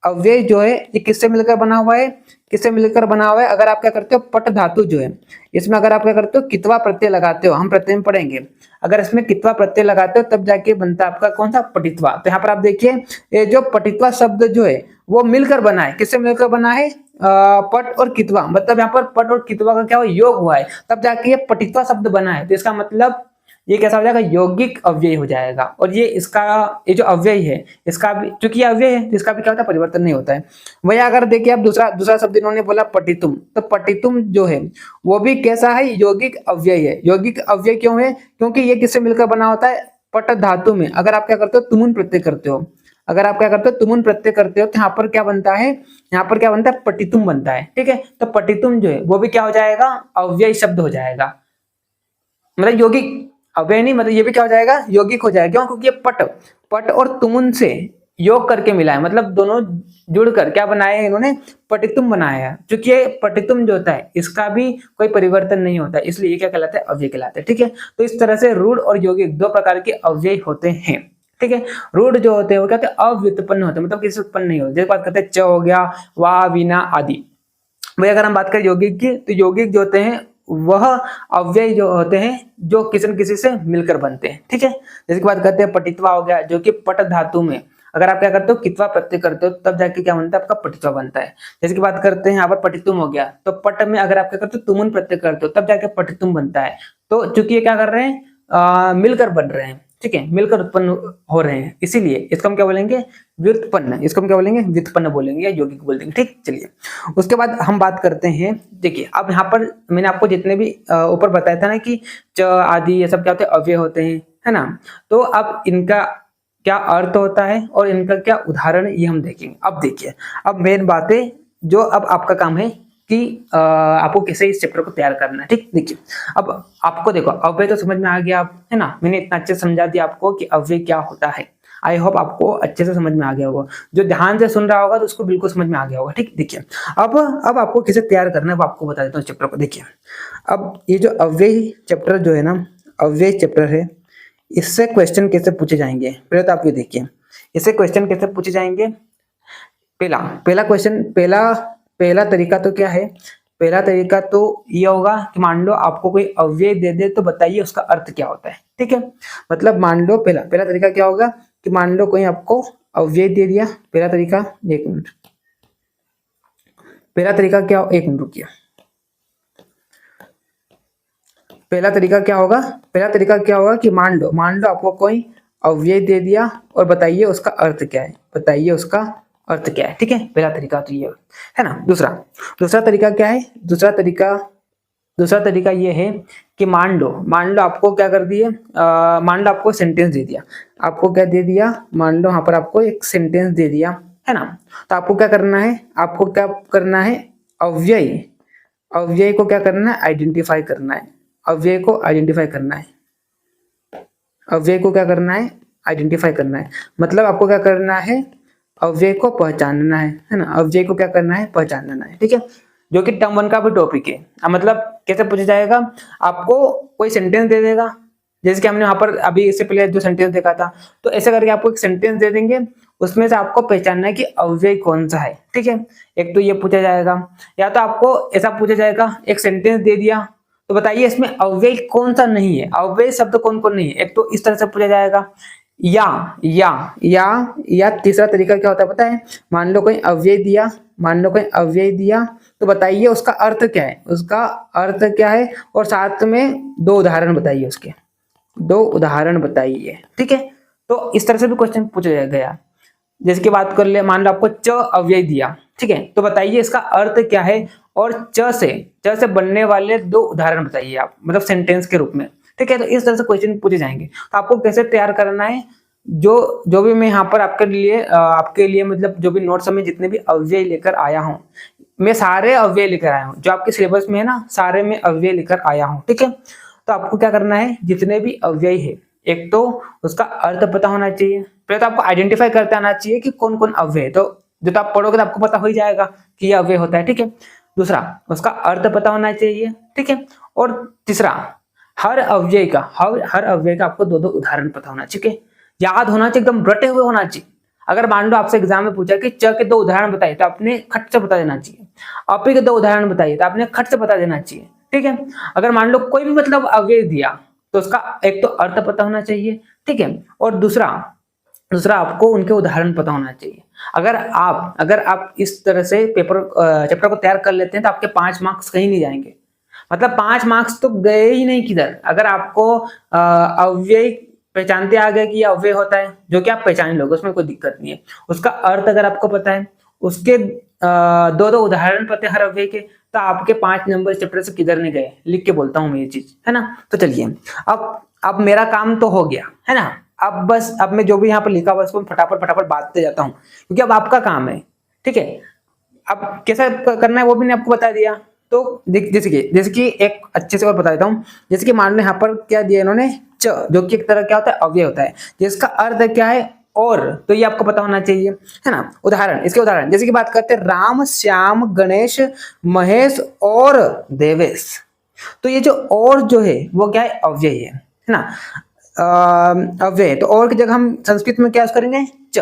अव्यय जो है ये किससे मिलकर बना हुआ है, किससे मिलकर बना हुआ है, अगर आप क्या करते हो, पट धातु जो है इसमें अगर आप क्या करते हो, कितवा प्रत्यय लगाते हो, हम प्रत्यय में पढ़ेंगे, अगर इसमें कितवा प्रत्यय लगाते हो तब जाके बनता है आपका कौन सा, पठित्वा। तो यहाँ पर आप देखिए ये जो पठित्वा शब्द जो है वो मिलकर बना है, किससे मिलकर बना है, पट और कितवा, मतलब यहाँ पर पट और कितवा का क्या हुआ, योग हुआ है, तब जाके ये पठित्वा शब्द बना है। तो इसका मतलब ये कैसा हो जाएगा, यौगिक अव्यय हो जाएगा। और ये इसका, ये जो अव्यय है इसका भी, चूंकि अव्यय है तो इसका भी क्या होता है, परिवर्तन नहीं होता है। वही अगर देखिए आप दूसरा शब्द इन्होंने बोला पठितुम, तो पठितुम जो है वो भी कैसा है, यौगिक अव्यय है। यौगिक अव्यय क्यों है, क्योंकि ये किससे मिलकर बना होता है, पट धातु में। अगर आप क्या करते हो, तुमुन प्रत्यय करते हो, अगर आप क्या करते हो, तुमुन प्रत्यय करते हो, तो यहाँ पर क्या बनता है, यहाँ पर क्या बनता है, पठितुम बनता है। ठीक है, तो पठितुम जो है वो भी क्या हो जाएगा, अव्यय शब्द हो जाएगा, मतलब यौगिक अव्यय नहीं, मतलब ये भी क्या हो जाएगा, यौगिक हो जाएगा। क्यों, क्योंकि ये पट और तुमुन से योग करके मिला है, मतलब दोनों जुड़कर क्या बनाया है इन्होंने, पठितुम बनाया है। क्योंकि ये पठितुम जो होता है इसका भी कोई परिवर्तन नहीं होता है, इसलिए ये क्या कहलाता है, अव्यय कहलाता है। ठीक है, तो इस तरह से रूढ़ और यौगिक 2 प्रकार के अव्यय होते हैं। ठीक है, रूढ़ जो होते हैं वो क्या होते हैं, अव्युत्पन्न होते हैं, मतलब किसी से उत्पन्न नहीं होते। जैसे बात करते हैं च हो गया, वा, विना आदि। वही अगर हम बात करें यौगिक की, तो यौगिक जो होते हैं वह अव्यय जो होते हैं जो किसी न किसी से मिलकर बनते हैं। ठीक है, जैसे कि बात करते हैं पठित्वा हो गया, जो कि पट धातु में अगर आप क्या करते हो, कितवा प्रत्यय करते हो, तब जाके क्या बनता है, आपका पठित्वा बनता है। जैसे कि बात करते हैं यहाँ पर पठितुम हो गया, तो पट में अगर आप क्या करते हो, तुमुन प्रत्यय करते हो, तब जाके पठितुम बनता है। तो चूंकि ये क्या कर रहे हैं, मिलकर बन रहे हैं, ठीक है, मिलकर उत्पन्न हो रहे हैं, इसीलिए इसको हम क्या बोलेंगे, व्युत्पन्न। इसको हम क्या बोलेंगे, व्युत्पन्न बोलेंगे या यौगिक बोल देंगे। ठीक, चलिए उसके बाद हम बात करते हैं। देखिए अब यहाँ पर मैंने आपको जितने भी ऊपर बताया था ना कि च आदि ये सब क्या होते हैं, अव्यय होते हैं, है ना। तो अब इनका क्या अर्थ होता है और इनका क्या उदाहरण, ये हम देखेंगे। अब देखिए, अब मेन बातें जो अब आपका काम है कि आपको कैसे इस चैप्टर को तैयार करना है। ठीक, देखिए अब आपको देखो अव्यय तो समझ में आ गया, आप है ना, मैंने इतना अच्छे से समझा दिया आपको कि अव्यय क्या होता है। आई होप आपको अच्छे से समझ में आ गया होगा, जो ध्यान से सुन रहा होगा तो उसको बिल्कुल समझ में आ गया होगा। ठीक, देखिए अब आपको कैसे तैयार करना है वो आपको बता देता हूँ चैप्टर को। देखिए अब ये जो अव्यय चैप्टर जो है ना, अव्यय चैप्टर है, इससे क्वेश्चन कैसे पूछे जाएंगे पहले तो आप ये देखिए, इससे क्वेश्चन कैसे पूछे जाएंगे। पहला क्वेश्चन, पहला तरीका तो क्या है, पहला तरीका तो ये होगा कि मान लो आपको कोई अव्यय दे दे तो बताइए उसका अर्थ क्या होता है। ठीक है, मतलब मान लो पहला तरीका क्या होगा कि मान लो कोई आपको अव्यय दे दिया। पहला तरीका, एक मिनट, पहला तरीका क्या, एक मिनट रुकिए, पहला तरीका क्या होगा, पहला तरीका क्या होगा कि मान लो आपको कोई अव्यय दे दिया और बताइए उसका अर्थ क्या है, बताइए उसका अर्थ क्या है। ठीक है, पहला तरीका तो ये है ना। दूसरा तरीका क्या है, दूसरा तरीका ये है कि मान लो आपको क्या कर दिए, मान लो आपको सेंटेंस दे दिया, आपको क्या दे दिया, मान लो यहाँ पर आपको एक सेंटेंस दे दिया है ना, तो आपको क्या करना है, आपको क्या करना है, अव्यय को क्या करना है, आइडेंटिफाई करना है, अव्यय को आइडेंटिफाई करना है, अव्यय को क्या करना है, आइडेंटिफाई करना है। मतलब आपको क्या करना है, अव्यय को पहचानना है ना, अव्यय को क्या करना है, पहचानना है। ठीक है, जो कि टर्म 1 का भी टॉपिक है। मतलब कैसे पूछा जाएगा, आपको कोई सेंटेंस दे देगा, जैसे कि हमने यहाँ पर अभी इससे पहले जो सेंटेंस देखा था, तो ऐसे करके आपको एक सेंटेंस दे देंगे, उसमें से आपको पहचानना है कि अव्यय कौन सा है। ठीक है, एक तो ये पूछा जाएगा, या तो आपको ऐसा पूछा जाएगा, एक सेंटेंस दे दिया तो बताइए इसमें अव्यय कौन सा नहीं है, अव्यय शब्द कौन कौन नहीं है, एक तो इस तरह से पूछा जाएगा। या तीसरा तरीका क्या होता है पता है, मान लो कोई अव्यय दिया, तो बताइए उसका अर्थ क्या है, उसका अर्थ क्या है, और साथ में 2 उदाहरण बताइए, उसके 2 उदाहरण बताइए। ठीक है, तो इस तरह से भी क्वेश्चन पूछा गया। जैसे कि बात कर ले, मान लो आपको च अव्यय दिया, ठीक है, तो बताइए इसका अर्थ क्या है, और च से बनने वाले 2 उदाहरण बताइए आप, मतलब सेंटेंस के रूप में। ठीक है, तो इस तरह से क्वेश्चन पूछे जाएंगे। तो आपको कैसे तैयार करना है, जो भी मैं यहाँ पर आपके लिए मतलब जो भी नोट्स में जितने भी अव्यय लेकर आया हूँ, मैं सारे अव्यय लेकर आया हूँ, जो आपके सिलेबस में है ना, सारे में अव्यय लेकर आया हूँ। ठीक है, तो आपको क्या करना है, जितने भी अव्यय है, एक तो उसका अर्थ पता होना चाहिए, पहले तो आपको आइडेंटिफाई करते आना चाहिए कि कौन कौन अव्यय है, तो जब आप पढ़ोगे तो आपको पता हो ही जाएगा कि यह अव्यय होता है। ठीक है, दूसरा उसका अर्थ पता होना चाहिए। ठीक है, और तीसरा हर अव्यय का आपको 2 उदाहरण पता होना चाहिए, याद होना चाहिए, एकदम रटे हुए होना चाहिए। अगर मान लो आपसे एग्जाम में पूछा कि च के 2 उदाहरण बताइए, तो आपने खट से बता देना चाहिए। अपी के 2 उदाहरण बताइए, तो आपने खट से बता देना चाहिए। ठीक है, अगर मान लो कोई भी मतलब अव्यय दिया, तो उसका एक तो अर्थ पता होना चाहिए। ठीक है, और दूसरा आपको उनके उदाहरण पता होना चाहिए। अगर आप इस तरह से चैप्टर को तैयार कर लेते हैं, तो आपके 5 मार्क्स कहीं नहीं जाएंगे, मतलब 5 मार्क्स तो गए ही नहीं किधर। अगर आपको अव्यय पहचानते आ गए कि यह अव्यय होता है, जो कि आप पहचान लोगे, उसमें कोई दिक्कत नहीं है। उसका अर्थ अगर आपको पता है, उसके 2 उदाहरण पता है हर अव्यय के, तो आपके 5 नंबर चैप्टर से किधर नहीं गए, लिख के बोलता हूँ मैं ये चीज, है ना। तो चलिए, अब मेरा काम तो हो गया, है ना। अब मैं जो भी यहाँ पर लिखा हुआ उसको फटाफट बांटते जाता हूँ, क्योंकि अब आपका काम है। ठीक है, अब कैसा करना है वो भी मैंने आपको बता दिया। तो जैसे कि एक अच्छे से और बता देता हूँ। जैसे कि मान लो यहाँ पर क्या दिया इन्होंने, च, जो कि एक तरह क्या होता है, अव्यय होता है, जिसका अर्थ क्या है, और, तो ये आपको पता होना चाहिए, है ना। इसके उदाहरण जैसे कि बात करते हैं, राम, श्याम, गणेश, महेश और देवेश। तो ये जो और जो है वो क्या है, अव्यय है ना। अव्यय, तो और की जगह हम संस्कृत में क्या यूज करेंगे, च।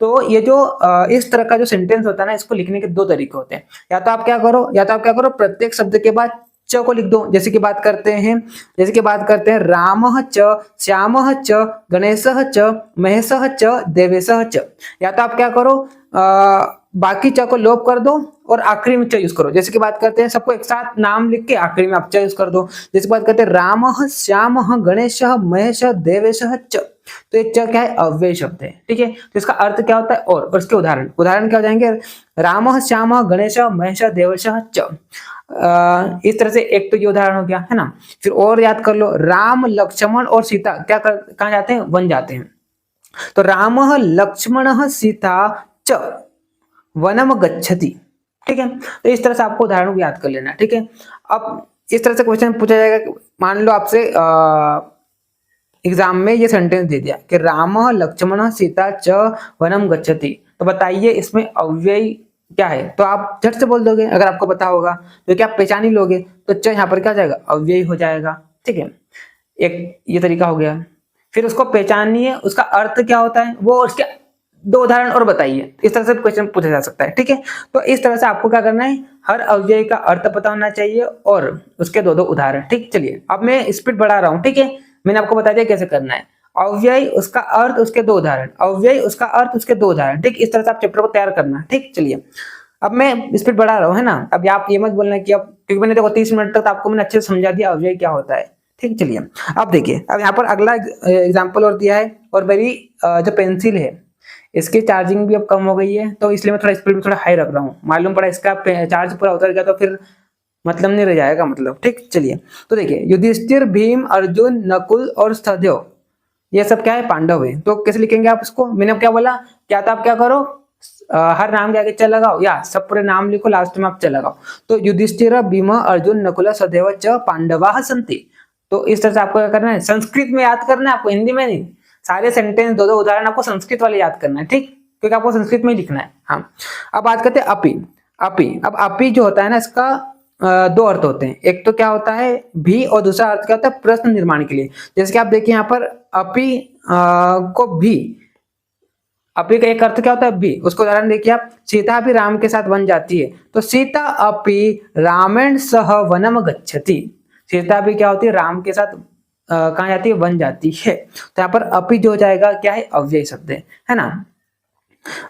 तो ये जो इस तरह का जो सेंटेंस होता है ना, इसको लिखने के 2 तरीके होते हैं। या तो आप क्या करो, प्रत्येक शब्द के बाद च को लिख दो। जैसे कि बात करते हैं रामः च, श्यामः च, गणेशः च, महेशः च, देवेशः च। या तो आप क्या करो, बाकी च को लोप कर दो और आखिरी में च यूज करो। जैसे कि बात करते हैं, सबको एक साथ नाम लिख के आखिरी में आप च यूज कर दो। जैसे बात करते हैं, रामः, श्यामः, गणेशः, महेशः, देवेशः च। तो ये च क्या है, अव्यय शब्द है। ठीक है, तो इसका अर्थ क्या होता है, और उसके उदाहरण क्या हो जाएंगे, रामः, श्यामः, गणेशः, महेशः, देवेशः च। इस तरह से एक तो ये उदाहरण हो गया, है ना। फिर और याद कर लो, राम, लक्ष्मण और सीता कहाँ जाते हैं, वन जाते हैं। तो रामः, लक्ष्मणः, सीता च वनम गच्छति। ठीक है। तो इस तरह से आपको उदाहरणों को याद कर लेना, ठीक है। अब इस तरह से क्वेश्चन पूछा जाएगा कि मान लो आपसे एग्जाम में ये सेंटेंस दे दिया कि राम लक्ष्मण सीता च वनम गच्छति, तो बताइए इसमें अव्यय क्या है। तो आप झट से बोल दोगे अगर आपको पता होगा, तो क्या आप पहचान ही लोगे। तो च यहाँ पर क्या जाएगा, अव्यय हो जाएगा, ठीक है। एक ये तरीका हो गया। फिर उसको पहचानिए, उसका अर्थ क्या होता है वो, उसके दो उदाहरण और बताइए। इस तरह से क्वेश्चन पूछा जा सकता है, ठीक है। तो इस तरह से आपको क्या करना है, हर अव्यय का अर्थ पता होना चाहिए और उसके दो दो उदाहरण, ठीक। चलिए अब मैं स्पीड बढ़ा रहा हूँ, ठीक है। मैंने आपको बता दिया कैसे करना है। अव्यय उसका अर्थ उसके दो उदाहरण, अव्यय उसका अर्थ उसके दो उदाहरण, ठीक। इस तरह से आप चैप्टर को तैयार करना, ठीक। चलिए अब मैं स्पीड बढ़ा रहा हूँ, है ना। अब आप ये मत बोलना कि अब, क्योंकि मैंने देखो 30 मिनट तक आपको मैंने अच्छे से समझा दिया अव्यय क्या होता है, ठीक। चलिए अब देखिए, अब यहाँ पर अगला एग्जाम्पल और दिया है, और मेरी जो पेंसिल है इसकी चार्जिंग भी अब कम हो गई है, तो इसलिए मैं थोड़ा स्पीड भी थोड़ा हाई रख रहा हूँ। मालूम पड़ा इसका चार्ज पूरा उतर गया तो फिर मतलब नहीं रह जाएगा, मतलब, ठीक। चलिए तो देखिए, युधिष्ठिर, भीम, अर्जुन, नकुल और सहदेव, ये सब क्या है, पांडव है। तो कैसे लिखेंगे आप इसको, मैंने अब क्या बोला, क्या तो आप क्या करो, हर नाम के आगे च लगाओ, या सब पूरे नाम लिखो, लास्ट में आप च लगाओ। तो युधिष्ठिर, भीम, अर्जुन, नकुल, सहदेव च पांडवा सन्ति। तो इस तरह से आपको क्या करना है, संस्कृत में याद करना है आपको, हिंदी में नहीं। सारे सेंटेंस दो दो उदाहरण आपको संस्कृत वाले याद करना है, ठीक, क्योंकि आपको संस्कृत में ही लिखना है। हाँ, अब बात करते हैं अपि। अपि, अब अपि जो होता है ना, इसका दो अर्थ होते हैं। एक तो क्या होता है भी, और दूसरा अर्थ क्या होता है प्रश्न निर्माण के लिए। जैसे कि आप देखिए यहाँ पर अपि को भी, अपि का एक अर्थ क्या होता है भी, उसको उदाहरण देखिए आप, सीता भी राम के साथ वन जाती है, तो सीता अपि रामेण सह वनम गच्छति। सीता भी क्या होती है, राम के साथ कहाँ जाती है, वन जाती है। तो यहाँ पर अपि जो हो जाएगा क्या है, अव्यय शब्द है ना।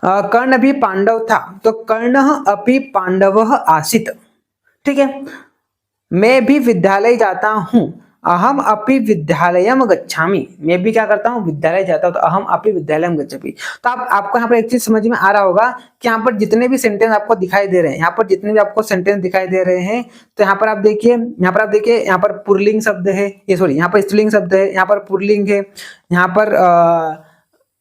कर्ण भी पांडव था, तो कर्ण अपि पांडव आसित, ठीक है। मैं भी विद्यालय जाता हूँ, अहम अपि विद्यालयम गच्छामि। मैं भी क्या करता हूँ, विद्यालय जाता हूँ, तो अहम अपि विद्यालयम गच्छामि। तो आपको यहाँ पर एक चीज समझ में आ रहा होगा कि यहाँ पर जितने भी सेंटेंस आपको दिखाई दे रहे हैं, यहाँ पर जितने भी आपको सेंटेंस दिखाई दे रहे हैं, तो यहाँ पर आप देखिए, यहाँ पर पुल्लिंग शब्द है, ये सॉरी यहाँ पर स्त्रीलिंग शब्द है, यहाँ पर पुल्लिंग है, यहाँ पर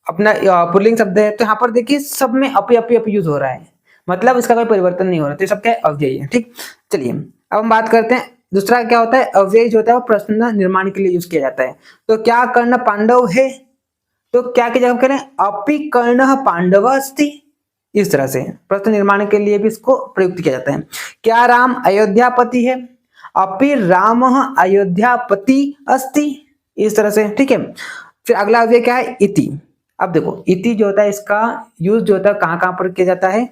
अपना पुल्लिंग शब्द है। तो यहाँ पर देखिए सब में अपि अपि अपि यूज हो रहा है, मतलब इसका कोई परिवर्तन नहीं हो रहा, तो सब क्या अव्यय है, ठीक। चलिए अब हम बात करते हैं दूसरा क्या होता है, अव्यय जो होता है वो प्रश्न निर्माण के लिए यूज किया जाता है। तो क्या कर्ण पांडव है, तो क्या की जगह करें, अपि कर्ण पांडव अस्ति। इस तरह से प्रश्न निर्माण के लिए भी इसको प्रयुक्त किया जाता है। क्या राम अयोध्यापति है, अपि राम अयोध्यापति अस्ति। इस तरह से, ठीक है। फिर अगला अव्यय क्या है, इति। अब देखो इति जो होता है, इसका यूज जो होता है कहाँ कहाँ पर किया जाता है,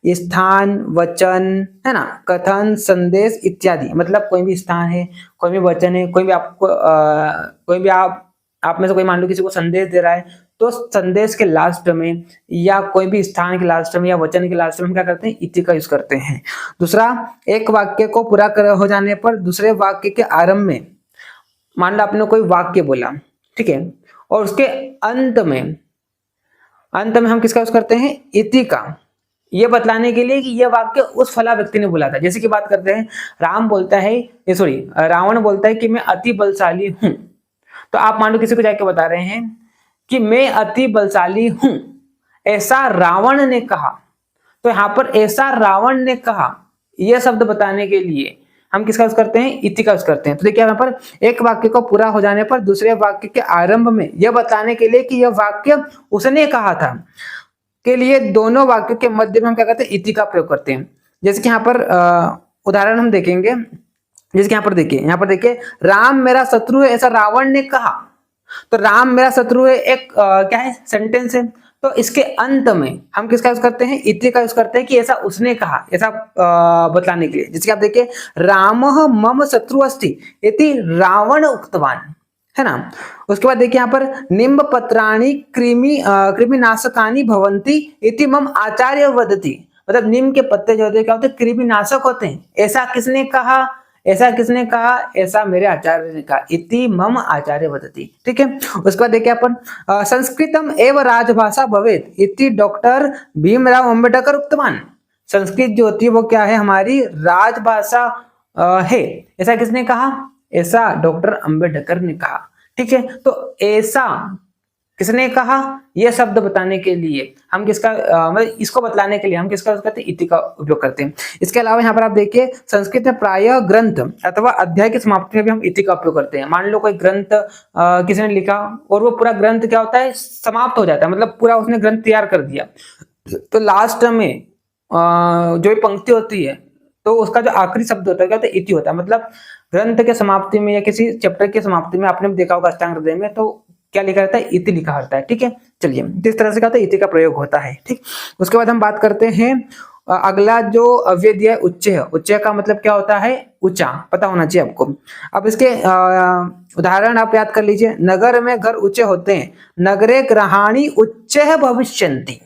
स्थान, वचन, है ना, कथन, संदेश इत्यादि। मतलब कोई भी स्थान है, कोई भी वचन है, कोई भी आपको कोई भी आप में से कोई मान लो किसी को संदेश दे रहा है, तो संदेश के लास्ट में या कोई भी स्थान के लास्ट में या वचन के लास्ट में हम क्या करते हैं, इति का यूज करते हैं। दूसरा, एक वाक्य को पूरा हो जाने पर दूसरे वाक्य के आरंभ में, मान लो आपने कोई वाक्य बोला, ठीक है, और उसके अंत में हम किसका यूज करते हैं, इति का, ये बतलाने के लिए कि यह वाक्य उस फला व्यक्ति ने बोला था। जैसे कि बात करते हैं, राम बोलता है, ये सॉरी रावण बोलता है कि मैं अति बलशाली हूं। तो आप मान लो किसी को जाके बता रहे हैं कि मैं अति बलशाली हूं, ऐसा रावण ने कहा। तो यहां पर ऐसा रावण ने कहा, यह शब्द बताने के लिए हम किसका यूज करते हैं, इति का यूज करते हैं। तो देखिए यहाँ पर एक वाक्य को पूरा हो जाने पर दूसरे वाक्य के आरंभ में यह बताने के लिए कि यह वाक्य उसने कहा था के लिए दोनों वाक्यों के मध्य में हम क्या करते हैं, इति का प्रयोग करते हैं। जैसे कि यहाँ पर उदाहरण हम देखेंगे, जैसे कि यहाँ पर देखिए राम मेरा शत्रु है, ऐसा रावण ने कहा। तो राम मेरा शत्रु है एक क्या है, सेंटेंस है। तो इसके अंत में हम किसका यूज करते हैं, इति का यूज करते हैं कि ऐसा उसने कहा, ऐसा बतलाने के लिए। जैसे कि आप देखिए, राम मम शत्रु अस्ति इति रावण उक्तवान, है ना। उसके बाद देखिए यहाँ पर निम्ब पत्राणि कृमिनाशकानि भवन्ति इति मम आचार्य वदति। मतलब नीम के पत्ते जो होते हैं क्या होते हैं, कृमिनाशक होते हैं। ऐसा किसने कहा, ऐसा मेरे आचार्य ने कहा, इति मम आचार्य वदति, ठीक है। उसके बाद देखिए अपन संस्कृतम एव राजभाषा भवेत इति डॉक्टर भीमराव अंबेडकर उक्तवान। संस्कृत जो होती है वो क्या है, हमारी राजभाषा है, ऐसा किसने कहा, ऐसा डॉक्टर अंबेडकर ने कहा, ठीक है। तो ऐसा किसने कहा? यह शब्द बताने के लिए हम किसका मतलब इसको बतलाने के लिए हम किसका यूज करते हैं? इति का उपयोग करते हैं। इसके अलावा यहाँ पर आप देखिए संस्कृत में प्रायः ग्रंथ अथवा अध्याय की समाप्ति में भी हम इति का उपयोग करते हैं। मान लो कोई ग्रंथ किसी ने लिखा और वो पूरा ग्रंथ क्या होता है? समाप्त हो जाता है, मतलब पूरा उसने ग्रंथ तैयार कर दिया, तो लास्ट में जो पंक्ति होती है तो उसका जो आखिरी शब्द होता है क्या होता है? इति होता है। मतलब ग्रंथ के समाप्ति में या किसी चैप्टर की समाप्ति में आपने देखा होगा अष्टांग हृदय में तो क्या लिखा रहता है? इति लिखा रहता है। ठीक है, चलिए इस तरह से क्या होता है? इति का प्रयोग होता है। ठीक, उसके बाद हम बात करते हैं अगला जो अव्यय दिया है उच्चय। उच्चय का मतलब क्या होता है? ऊंचा, पता होना चाहिए आपको। अब इसके उदाहरण आप याद कर लीजिए। नगर में घर ऊंचे होते हैं, नगरे गृहाणि उच्चय भविष्यन्ति।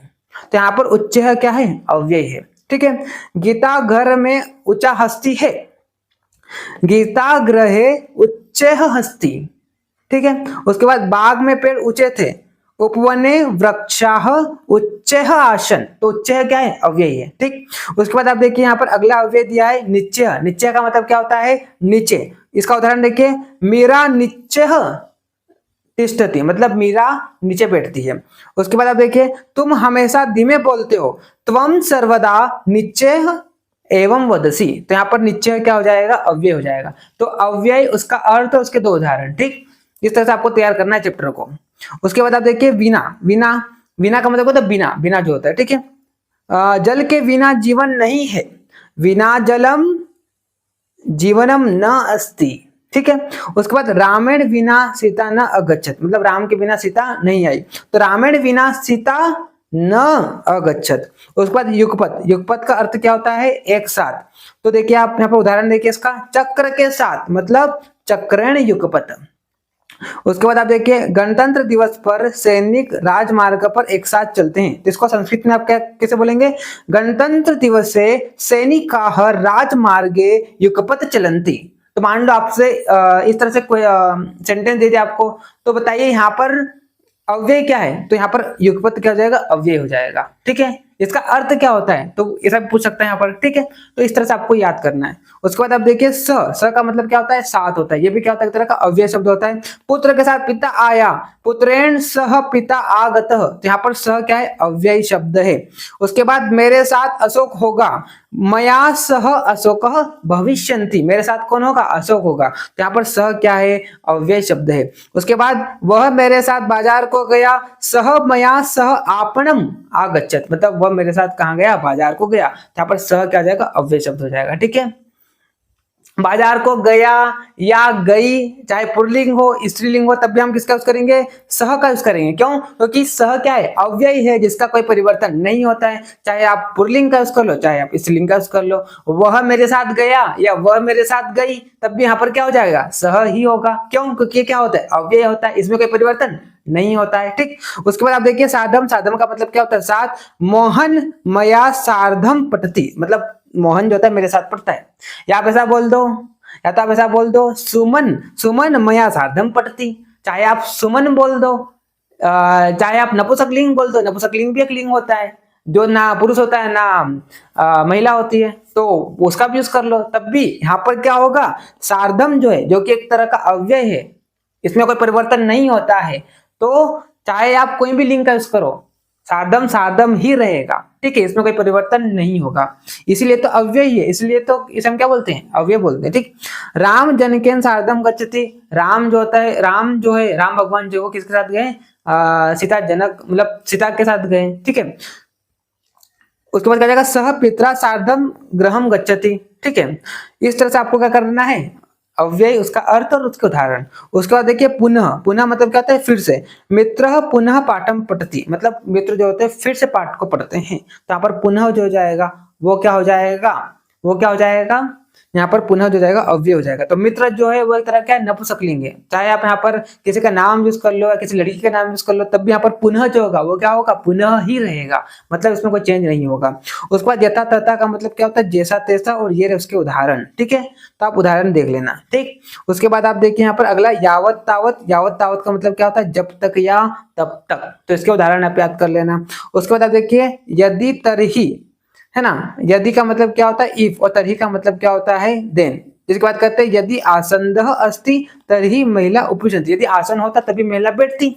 तो यहाँ पर उच्चय क्या है? अव्यय है। ठीक है, गीता घर में ऊंचा हस्ती है, गीता ग्रहे उच्चय हस्ती। ठीक है, उसके बाद बाग में पेड़ ऊंचे थे, उपवने वृक्षाः उच्चैः आसन। तो उच्चय क्या है? अव्यय है। ठीक, उसके बाद आप देखिए यहाँ पर अगला अव्यय दिया है निश्चय। निश्चय का मतलब क्या होता है? नीचे। इसका उदाहरण देखिए, मीरा निश्चय तिष्ठति, मतलब मीरा नीचे बैठती है। उसके बाद आप देखिए तुम हमेशा धीमे बोलते हो, त्वं सर्वदा निश्चय एवं वदसी। तो यहाँ पर निश्चय क्या हो जाएगा? अव्यय हो जाएगा। तो अव्यय, उसका अर्थ और उसके दो उदाहरण। ठीक, इस तरह से आपको तैयार करना है चैप्टर को। उसके बाद आप देखिए वीणा। वीणा, वीणा का मतलब होता है बिना, बिना जो होता है। ठीक है, जल के बिना जीवन नहीं है, विना जलम जीवनम न अस्ति। ठीक है, उसके बाद रामेण विना सीता न अगच्छत, मतलब राम के बिना सीता नहीं आई। तो रामेण विना सीता न अगच्छत। उसके बाद युगपत। युगपत का अर्थ क्या होता है? एक साथ। तो देखिए आप यहाँ पर उदाहरण देखिए इसका, चक्र के साथ, मतलब चक्रेण युगपत। उसके बाद आप देखिए गणतंत्र दिवस पर सैनिक राजमार्ग पर एक साथ चलते हैं। तो इसको संस्कृत में आप क्या कैसे बोलेंगे? गणतंत्र दिवस से सैनिकाः राजमार्गे युगपत् चलन्ति। तो मान लो आपसे इस तरह से कोई सेंटेंस दे दिया आपको, तो बताइए यहाँ पर अव्यय क्या है? तो यहाँ पर युगपत क्या हो जाएगा? अव्यय हो जाएगा। ठीक है, इसका अर्थ क्या होता है? तो ऐसा पूछ सकता है यहाँ पर। ठीक है, तो इस तरह से आपको याद करना है। उसके बाद आप देखिए स का मतलब क्या होता है? साथ होता है। ये भी क्या होता है? एक तरह का अव्यय शब्द होता है। पुत्र के साथ पिता आया, पुत्रेण सह पिता आगतः। तो यहाँ पर सह क्या है? अव्यय शब्द है। उसके बाद मेरे साथ अशोक होगा, मया सह अशोकः भविष्यन्ति। मेरे साथ कौन होगा? अशोक होगा। तो यहाँ पर सह क्या है? अव्यय शब्द है। उसके बाद वह मेरे साथ बाजार को गया, सह मया सह आपणम आगच्छत, मतलब वह मेरे साथ कहाँ गया? बाजार को गया। यहाँ पर सह क्या जाएगा? अव्यय शब्द हो जाएगा। ठीक है, बाजार को गया या गई, चाहे पुल्लिंग हो स्त्रीलिंग हो, तब भी हम किसका यूज करेंगे? सह का यूज करेंगे। क्यों? क्योंकि सह क्या है? अव्यय है जिसका कोई परिवर्तन नहीं होता है। चाहे आप पुल्लिंग का यूज कर लो, चाहे आप स्त्रीलिंग का यूज कर लो। वह मेरे साथ गया या वह मेरे साथ गई, तब भी यहाँ पर क्या हो जाएगा? सह ही होगा। क्यों? क्योंकि क्या होता है? अव्यय होता है, इसमें कोई परिवर्तन नहीं होता है। ठीक, उसके बाद आप देखिए साधम। साधम का मतलब क्या होता है? साथ। मोहन मया सार्धम पठति, मतलब मोहन जो होता है मेरे साथ पढ़ता है। या आप ऐसा बोल दो, या तो आप ऐसा बोल दो सुमन, सुमन मया सार्धम पठति। चाहे आप सुमन बोल दो, चाहे आप नपुंसकलिंग बोल दो। नपुंसकलिंग भी एक लिंग होता है, जो ना पुरुष होता है ना महिला होती है, तो उसका भी यूज कर लो। तब भी यहाँ पर क्या होगा? सार्धम जो है, जो कि एक तरह का अव्यय है, इसमें कोई परिवर्तन नहीं होता है। तो चाहे आप कोई भी लिंग का यूज करो, सार्धम सार्धम ही रहेगा। ठीक है, इसमें कोई परिवर्तन नहीं होगा, इसीलिए तो अव्यय है, इसलिए तो इसे हम क्या बोलते हैं? अव्यय बोलते हैं। ठीक, राम जनकेन सार्धम गच्छति। राम जो होता है, राम जो है, राम भगवान जो, वो किसके साथ गए? सीता जनक, मतलब सीता के साथ गए। ठीक है, उसके बाद क्या जाएगा? सह पित्रा सार्धम गृहम गच्छति। ठीक है, इस तरह से आपको क्या करना है? अव्यय, उसका अर्थ और उसके उदाहरण। उसके बाद देखिए पुनः। पुनः मतलब क्या होता है? फिर से। मित्र पुनः पाठम पठति, मतलब मित्र जो होते हैं फिर से पाठ को पढ़ते हैं। तो यहाँ पर पुनः जो हो जाएगा वो क्या हो जाएगा? वो क्या हो जाएगा? यहाँ पर पुनः जो जाएगा अव्यय हो जाएगा। तो मित्र जो है वो एक तरह का नपुंसकलिंग है। चाहे आप यहाँ पर किसी का नाम यूज कर लो या किसी लड़की का नाम यूज कर लो, तब भी यहाँ पर पुनः जो होगा वो क्या होगा? पुनः ही रहेगा, मतलब इसमें कोई चेंज नहीं होगा। उसके बाद यथा तथा का मतलब क्या होता है? जैसा तैसा, और ये रहे उसके उदाहरण। ठीक है, तो आप उदाहरण देख लेना। ठीक, उसके बाद आप देखिए यहाँ पर अगला यावत तावत। यावत तावत का मतलब क्या होता है? जब तक या तब तक। तो इसके उदाहरण आप याद कर लेना। उसके बाद आप देखिए यदि तरही, है ना? यदि का मतलब क्या होता है? इफ, और तरही का मतलब क्या होता है? देन। जिसके बाद कहते हैं यदि आसंदः अस्ति तरही महिला उपविशन्ति। यदि आसन होता तभी महिला बैठती।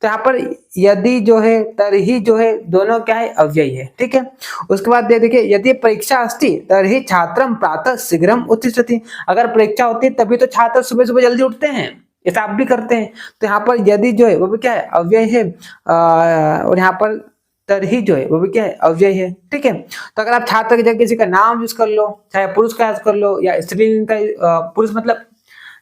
तो यहाँ पर यदि जो है तरही जो है दोनों क्या है अव्ययी है, ठीक है। उसके बाद देखिए यदि परीक्षा अस्ति तरही छात्रम प्रातः शीघ्रम उत्तिष्ठति, अगर परीक्षा होती है तभी तो छात्र सुबह सुबह जल्दी उठते हैं, ऐसा आप भी करते हैं। तो यहाँ पर यदि जो है वो भी क्या है अव्यय है, और यहाँ पर तरही जो है वो भी क्या है अव्यय है, ठीक है। तो अगर आप छात्र की जगह किसी का नाम यूज कर लो, चाहे पुरुष का यूज कर लो या स्त्रीलिंग का, पुरुष मतलब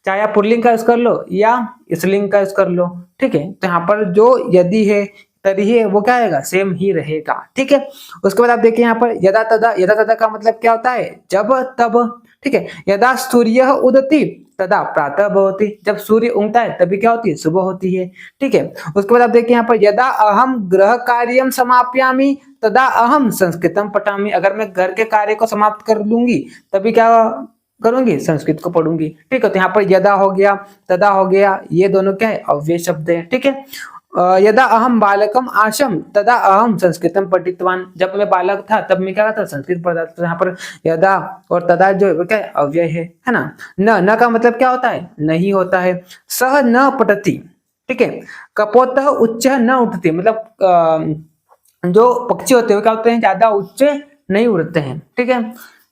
चाहे आप पुल्लिंग का यूज कर लो या स्त्रीलिंग का यूज कर लो, ठीक है। तो यहाँ पर जो यदि है तरी है वो क्या आएगा सेम ही रहेगा, ठीक है। उसके बाद आप देखिए यहाँ पर यदा तदा, यदा तदा का मतलब क्या होता है जब तब, ठीक है। यदा सूर्य उदति तदा प्रातः भवति, जब सूर्य उगता है तभी क्या होती है सुबह होती है, ठीक है। उसके बाद आप देखिए यहाँ पर यदा अहम गृह कार्यम समाप्यामि तदा अहम संस्कृतम पठामि, अगर मैं घर के कार्य को समाप्त कर लूंगी तभी क्या करूंगी संस्कृत को पढ़ूंगी, ठीक है। तो यहाँ पर यदा हो गया तदा हो गया, ये दोनों क्या है अव्यय शब्द है, ठीक है। यदा अहम बालकम आशम तदा अहम संस्कृतम पठितवान, जब मैं बालक था तब मैं क्या था संस्कृत पढ़ता था। तो यहाँ पर यदा और तदा जो है वो क्या है अव्यय है ना। न का मतलब क्या होता है नहीं होता है। सह न पठति, ठीक है। कपोतः उच्च न उठती, मतलब जो पक्षी होते हैं क्या होते हैं ज्यादा उच्च नहीं उड़ते हैं, ठीक है।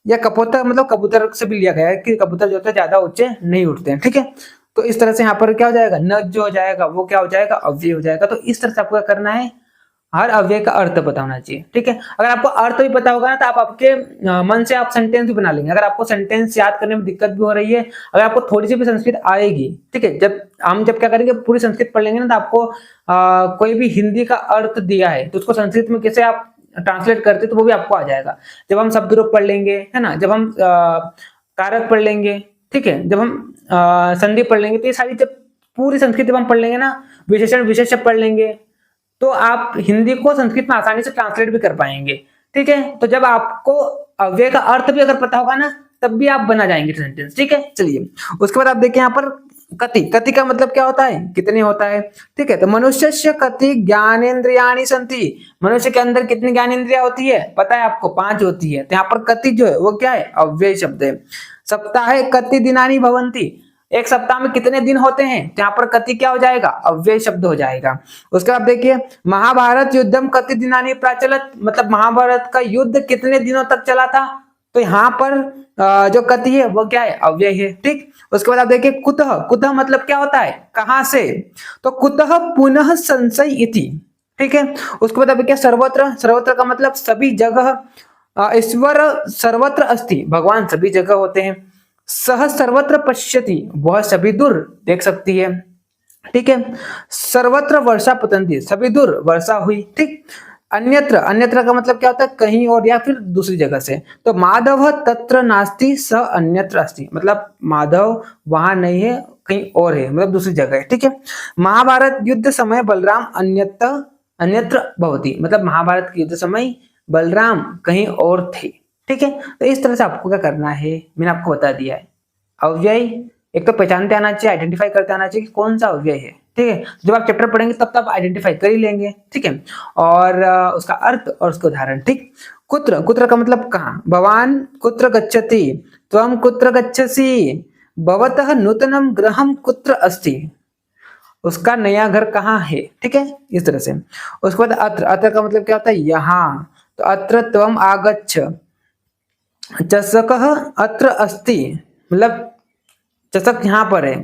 या कबूतर मतलब कबूतर से भी लिया गया है कि कबूतर जो होते हैं ज्यादा ऊंचे नहीं उड़ते हैं, ठीक है। तो इस तरह से यहाँ पर क्या हो जाएगा न जो हो जाएगा वो क्या हो जाएगा अव्यय हो जाएगा। तो इस तरह से आपको क्या करना है हर अव्यय का अर्थ पता होना चाहिए, ठीक है। अगर आपको अर्थ भी पता होगा ना तो आप आपके मन से आप सेंटेंस भी बना लेंगे। अगर आपको सेंटेंस याद करने में दिक्कत भी हो रही है, अगर आपको थोड़ी सी भी संस्कृत आएगी, ठीक है, जब क्या करेंगे पूरी संस्कृत पढ़ लेंगे ना तो आपको कोई भी हिंदी का अर्थ दिया है तो उसको संस्कृत में कैसे आप ट्रांसलेट करते तो वो भी आपको आ जाएगा। जब हम शब्द रूप पढ़ लेंगे है ना, जब हम कारक पढ़ लेंगे, ठीक है, जब हम संधि पढ़ लेंगे तो ये सारी जब पूरी संस्कृत जब हम पढ़ लेंगे ना, विशेषण विशेषण पढ़ लेंगे तो आप हिंदी को संस्कृत में आसानी से ट्रांसलेट भी कर पाएंगे, ठीक है। तो जब आपको अव्यय का अर्थ भी अगर पता होगा ना तब भी आप बना जाएंगे सेंटेंस, ठीक है। चलिए उसके बाद आप देखिए यहाँ पर कति, कति का मतलब क्या होता है कितने होता है, ठीक है। तो मनुष्य कति ज्ञानेन्द्रियाणि संति, मनुष्य के अंदर कितनी ज्ञानेन्द्रिया होती है पता है आपको 5 होती है। तो यहाँ पर कति जो है वो क्या है अव्यय शब्द है। सप्ताहे कति दिनानि भवन्ति, एक सप्ताह में कितने दिन होते हैं तो यहाँ पर कति क्या हो जाएगा अव्यय शब्द हो जाएगा। उसके बाद देखिए महाभारत युद्धम कति दिनानि प्राचलत, मतलब महाभारत का युद्ध कितने दिनों तक चला था, तो यहाँ पर जो कति है वो क्या है अव्यय है, ठीक। उसके बाद आप देखिए कुतः, कुतः मतलब क्या होता है कहां से, तो कुतः पुनः संशय इति, ठीक है। उसके बाद अब क्या सर्वत्र, सर्वत्र का मतलब सभी जगह, ईश्वर सर्वत्र अस्ति, भगवान सभी जगह होते हैं। सह सर्वत्र पश्यति, वह सभी दूर देख सकती है, ठीक है। सर्वत्र वर्षा पतंती, सभी दूर वर्षा हुई, ठीक। अन्यत्र, अन्यत्र का मतलब क्या होता है कहीं और या फिर दूसरी जगह से। तो माधव तत्र नास्ति स अन्यत्र अस्ति, मतलब माधव वहां नहीं है कहीं और है, मतलब दूसरी जगह है, ठीक है। महाभारत युद्ध समय बलराम अन्यत्र भवति, मतलब महाभारत के युद्ध समय बलराम कहीं और थे, ठीक है। तो इस तरह से आपको क्या करना है मैंने आपको बता दिया है। अव्यय एक तो पहचानते आना चाहिए, आइडेंटिफाई करते आना चाहिए कि कौन सा अव्यय है, ठीक है। जब आप चैप्टर पढ़ेंगे तब तक आइडेंटिफाई कर ही लेंगे, ठीक है। और उसका अर्थ और उसका उदाहरण, ठीक। कुत्र, कुत्र का मतलब कहाँ, भवान कुत्र गच्छति, त्वम कुत्र गच्छसि, भवतः नूतनम गृहम कुत्र अस्ति, उसका नया घर कहाँ है, ठीक है, इस तरह से। उसके बाद अत्र, अत्र का मतलब क्या होता है यहाँ, तो अत्र त्वम आगच्छ, चषकः अत्र अस्ति, मतलब चषक यहाँ पर है।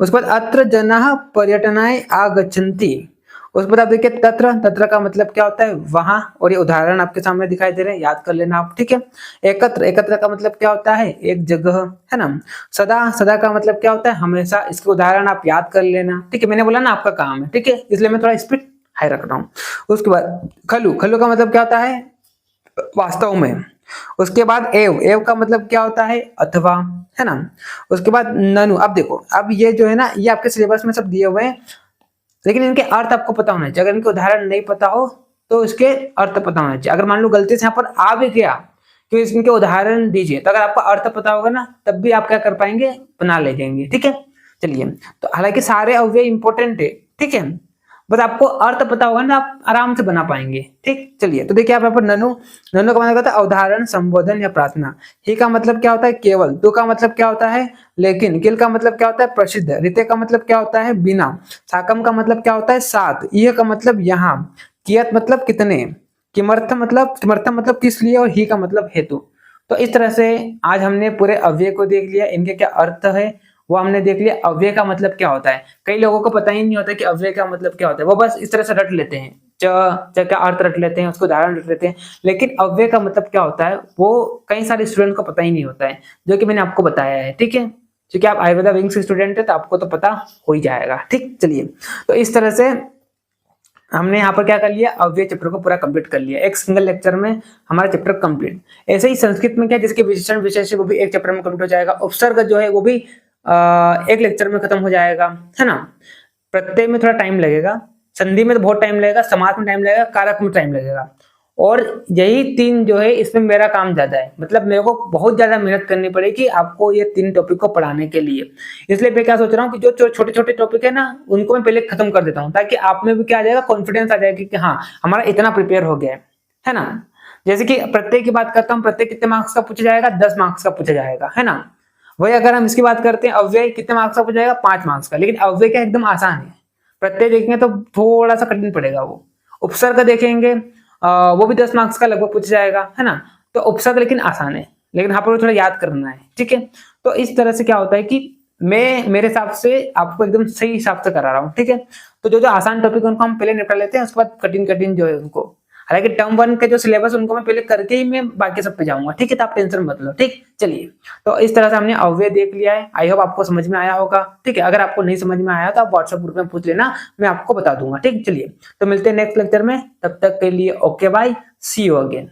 उसके बाद अत्र जनाः पर्यटनाय आगच्छन्ति। उसके बाद आप देखिए तत्र, तत्र का मतलब क्या होता है वहां, और ये उदाहरण आपके सामने दिखाई दे रहे हैं, याद कर लेना आप, ठीक है। एकत्र, एकत्र का मतलब क्या होता है एक जगह, है ना। सदा, सदा का मतलब क्या होता है हमेशा, इसके उदाहरण आप याद कर लेना, ठीक है। मैंने बोला ना आपका काम है, ठीक है, इसलिए मैं थोड़ा स्पीड हाई रख रहा हूँ। उसके बाद खलु, खलु का मतलब क्या होता है वास्तव में। उसके बाद एव, एव का मतलब क्या होता है अथवा, है ना। उसके बाद ननु, अब देखो अब ये जो है ना ये आपके सिलेबस में सब दिए हुए हैं, लेकिन इनके अर्थ आपको पता होना चाहिए। अगर इनके उदाहरण नहीं पता हो तो इसके अर्थ पता होना चाहिए। अगर मान लो गलती से यहाँ पर आ भी गया तो इनके उदाहरण दीजिए, तो अगर आपको अर्थ पता होगा ना तब भी आप क्या कर पाएंगे बना ले जाएंगे, ठीक है। चलिए तो हालांकि सारे अव्यय इंपॉर्टेंट है, ठीक है, बस आपको अर्थ पता होगा ना, आप आराम से बना पाएंगे। ठीक, चलिए तो देखिए आप यहाँ पर ननु, ननु का मतलब होता है अवधारण, संबोधन या प्रार्थना। ही का मतलब क्या होता है केवल, दो का मतलब क्या होता है लेकिन, किल का मतलब क्या होता है प्रसिद्ध, रिते का मतलब क्या होता है बिना, साकम का मतलब क्या होता है साथ, यह का मतलब यहाँ, कियत मतलब कितने, किमर्थम मतलब किस लिए, और ही का मतलब हेतु। तो इस तरह से आज हमने पूरे अव्यय को देख लिया, इनके क्या अर्थ है वो हमने देख लिया। अव्यय का मतलब क्या होता है, कई लोगों को पता ही नहीं होता कि अव्यय का मतलब क्या होता है, वो बस इस तरह से रट लेते हैं, च का अर्थ रट लेते हैं, उसको उदाहरण रट लेते हैं, लेकिन अव्यय का मतलब क्या होता है वो कई सारे स्टूडेंट को पता ही नहीं होता है, जो कि मैंने आपको बताया है। ठीक है, क्योंकि आप आयुर्वेदा विंग से स्टूडेंट है तो आपको तो पता हो ही जाएगा। ठीक, चलिए तो इस तरह से हमने यहाँ पर क्या कर लिया, अव्यय चैप्टर को पूरा कंप्लीट कर लिया, एक सिंगल लेक्चर में हमारा चैप्टर कंप्लीट। ऐसे ही संस्कृत में क्या, जिसके विशेषण विशेष वो भी एक चैप्टर में कंप्लीट हो जाएगा, उपसर्ग जो है वो भी एक लेक्चर में खत्म हो जाएगा, है ना। प्रत्यय में थोड़ा टाइम लगेगा, संधि में तो बहुत टाइम लगेगा, समास में टाइम लगेगा, कारक में टाइम लगेगा, और यही तीन जो है इसमें मेरा काम ज्यादा है, मतलब मेरे को बहुत ज्यादा मेहनत करनी पड़ेगी आपको ये तीन टॉपिक को पढ़ाने के लिए। इसलिए मैं क्या सोच रहा हूँ कि जो छोटे छोटे टॉपिक है ना उनको मैं पहले खत्म कर देता हूँ, ताकि आप में भी क्या आ जाएगा, कॉन्फिडेंस आ जाएगा कि हाँ हमारा इतना प्रिपेयर हो गया है ना। जैसे कि प्रत्यय की बात करता हूँ, प्रत्यय कितने मार्क्स का पूछा जाएगा, 10 मार्क्स का पूछा जाएगा, है ना। वही अगर हम इसकी बात करते हैं अव्यय, कितने मार्क्स का पूछा जाएगा, 5 मार्क्स का, लेकिन अव्यय क्या एकदम आसान है। प्रत्यय देखेंगे तो थोड़ा सा कठिन पड़ेगा वो। उपसर्ग देखेंगे वो भी 10 मार्क्स का लगभग पूछ जाएगा, है ना। तो उपसर्ग लेकिन आसान है, लेकिन यहाँ पर थोड़ा याद करना है। ठीक है, तो इस तरह से क्या होता है कि मैं मेरे हिसाब से आपको एकदम सही हिसाब से करा रहा हूँ। ठीक है, तो जो जो आसान टॉपिक उनको हम पहले निपटा लेते हैं, उसके बाद कठिन कठिन जो है उनको, हालांकि टर्म 1 के जो सिलेबस उनको मैं पहले करके ही मैं बाकी सब पे जाऊंगा। ठीक है, तो आप टेंशन मत लो। ठीक, चलिए तो इस तरह से हमने अव्यय देख लिया है, आई होप आपको समझ में आया होगा। ठीक है, अगर आपको नहीं समझ में आया तो आप व्हाट्सएप ग्रुप में पूछ लेना, मैं आपको बता दूंगा। ठीक, चलिए तो मिलते हैं नेक्स्ट लेक्चर में, तब तक के लिए okay bye, see you again.